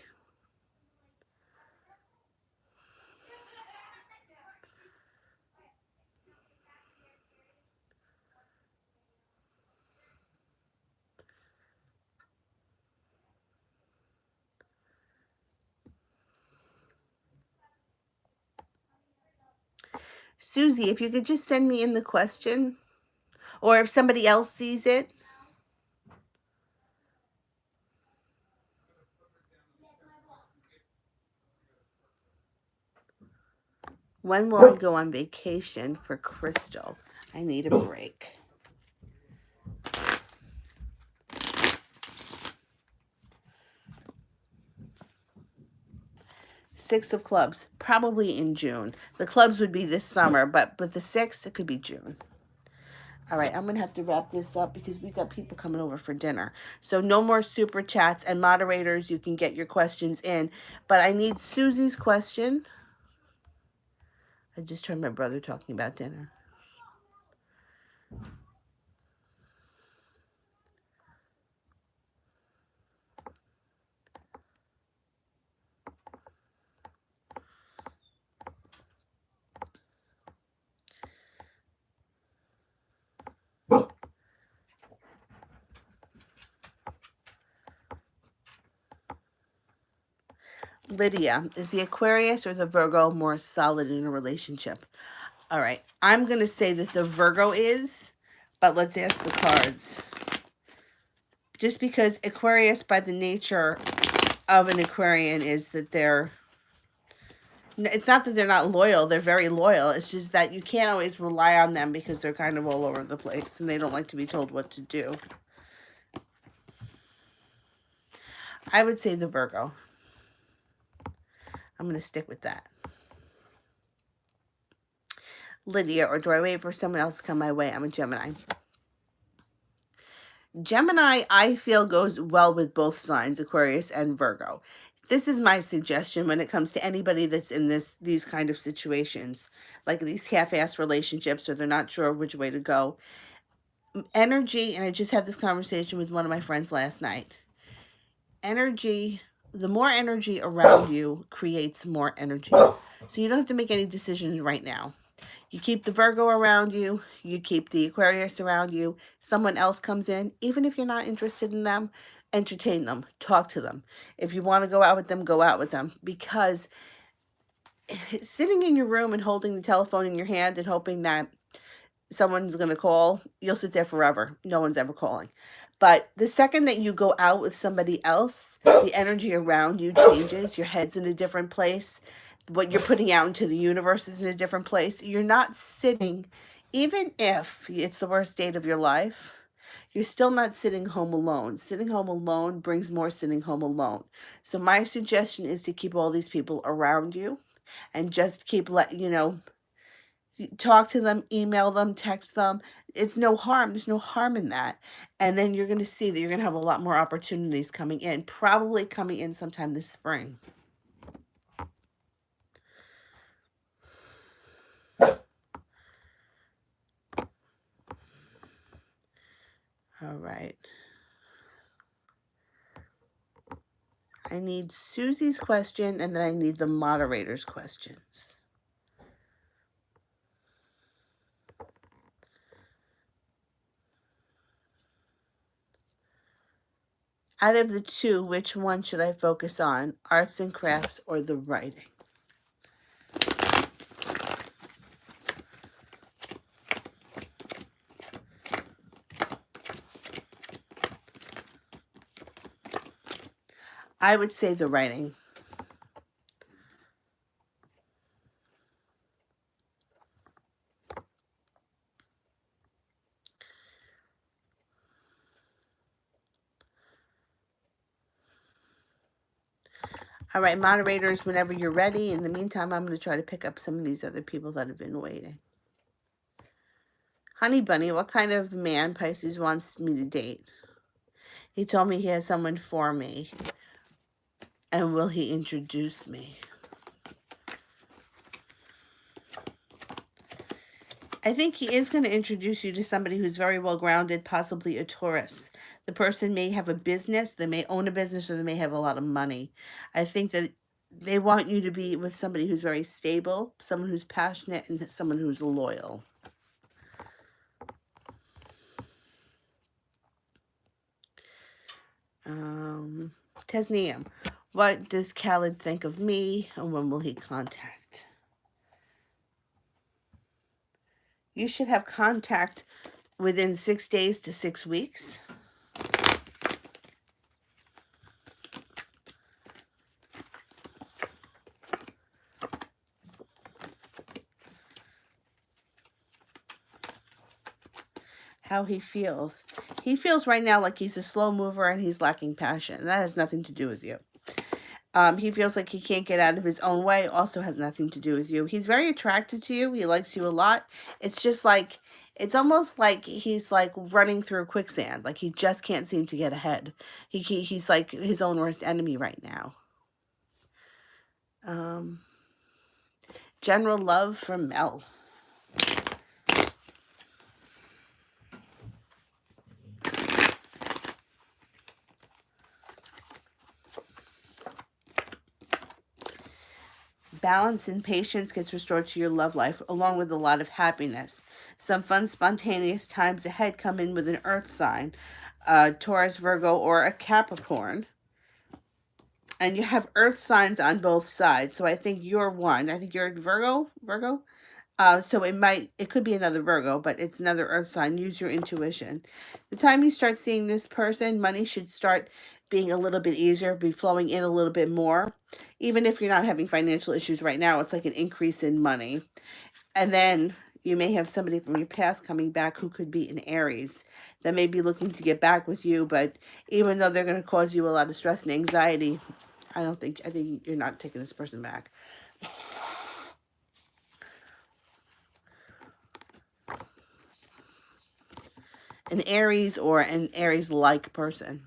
Speaker 1: Susie, if you could just send me in the question, or if somebody else sees it. When will I go on vacation for Crystal? I need a break. Six of clubs, probably in June. The clubs would be this summer, but with the six, it could be June. All right, I'm going to have to wrap this up because we got people coming over for dinner. So no more super chats, and moderators, you can get your questions in. But I need Susie's question. I just heard my brother talking about dinner. Lydia, is the Aquarius or the Virgo more solid in a relationship? All right, I'm going to say that the Virgo is, but let's ask the cards. Just because Aquarius, by the nature of an Aquarian, is that it's not that they're not loyal, they're very loyal. It's just that you can't always rely on them because they're kind of all over the place and they don't like to be told what to do. I would say the Virgo. I'm going to stick with that. Lydia, or do I wait for someone else to come my way? I'm a Gemini. Gemini, I feel, goes well with both signs, Aquarius and Virgo. This is my suggestion when it comes to anybody that's in these kind of situations, like these half-ass relationships, or they're not sure which way to go. Energy, and I just had this conversation with one of my friends last night. Energy, the more energy around you creates more energy. So you don't have to make any decisions right now. You keep the Virgo around you. You keep the Aquarius around you. Someone else comes in, even if you're not interested in them, entertain them, talk to them. If you want to go out with them, go out with them. Because sitting in your room and holding the telephone in your hand and hoping that someone's going to call, you'll sit there forever. No one's ever calling. But the second that you go out with somebody else, the energy around you changes. Your head's in a different place. What you're putting out into the universe is in a different place. You're not sitting, even if it's the worst date of your life, you're still not sitting home alone. Sitting home alone brings more sitting home alone. So my suggestion is to keep all these people around you and just keep talk to them, email them, text them. It's no harm. There's no harm in that. And then you're going to see that you're going to have a lot more opportunities coming in, probably coming in sometime this spring. All right. I need Susie's question, and then I need the moderator's questions. Out of the two, which one should I focus on? Arts and crafts or the writing? I would say the writing. All right, moderators, whenever you're ready. In the meantime, I'm going to try to pick up some of these other people that have been waiting. Honey Bunny, what kind of man Pisces wants me to date? He told me he has someone for me. And will he introduce me? I think he is going to introduce you to somebody who's very well grounded, possibly a Taurus. The person may have a business, they may own a business, or they may have a lot of money. I think that they want you to be with somebody who's very stable, someone who's passionate, and someone who's loyal. Tesnium, what does Khaled think of me, and when will he contact? You should have contact within 6 days to 6 weeks. How he feels. He feels right now like he's a slow mover and he's lacking passion. That has nothing to do with you. He feels like he can't get out of his own way. Also has nothing to do with you. He's very attracted to you. He likes you a lot. It's just like, it's almost like he's like running through quicksand. Like he just can't seem to get ahead. He's like his own worst enemy right now. General love from Mel. Balance and patience gets restored to your love life, along with a lot of happiness. Some fun, spontaneous times ahead come in with an earth sign, Taurus, Virgo, or a Capricorn. And you have earth signs on both sides. So I think you're one. I think you're Virgo. So it could be another Virgo, but it's another earth sign. Use your intuition. The time you start seeing this person, money should start being a little bit easier, be flowing in a little bit more. Even if you're not having financial issues right now, it's like an increase in money. And then you may have somebody from your past coming back who could be an Aries that may be looking to get back with you, but even though they're going to cause you a lot of stress and anxiety, I think you're not taking this person back. An Aries or an Aries-like person.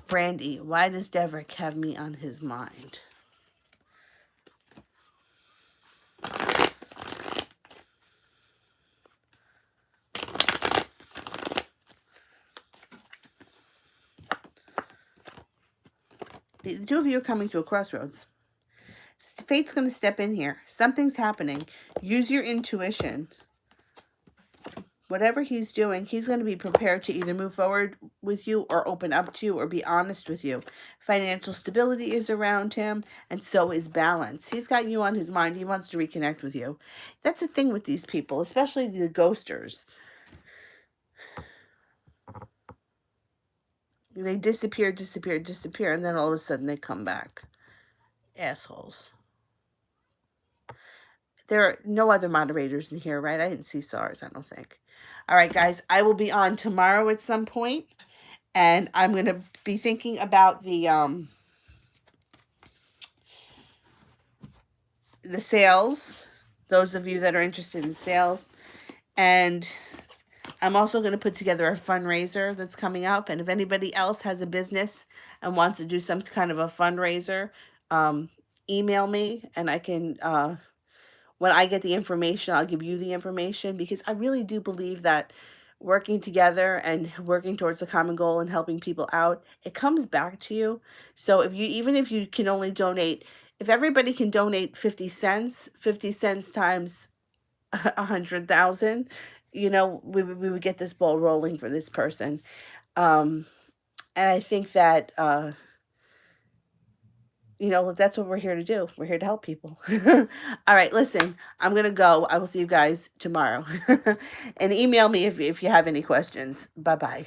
Speaker 1: Brandy, why does Deverick have me on his mind? The two of you are coming to a crossroads. Fate's going to step in here. Something's happening. Use your intuition. Whatever he's doing, he's going to be prepared to either move forward with you or open up to you or be honest with you. Financial stability is around him, and so is balance. He's got you on his mind. He wants to reconnect with you. That's the thing with these people, especially the ghosters. They disappear, and then all of a sudden they come back. Assholes. There are no other moderators in here, right? I didn't see SARS, I don't think. All right, guys, I will be on tomorrow at some point, and I'm going to be thinking about the sales, those of you that are interested in sales, and I'm also going to put together a fundraiser that's coming up, and if anybody else has a business and wants to do some kind of a fundraiser, email me, and I can, when I get the information, I'll give you the information, because I really do believe that working together and working towards a common goal and helping people out, it comes back to you. So even if you can only donate, if everybody can donate 50 cents, 50 cents times 100,000, we would get this ball rolling for this person. And I think that, that's what we're here to do. We're here to help people. All right, listen, I'm going to go. I will see you guys tomorrow. And email me if you have any questions. Bye-bye.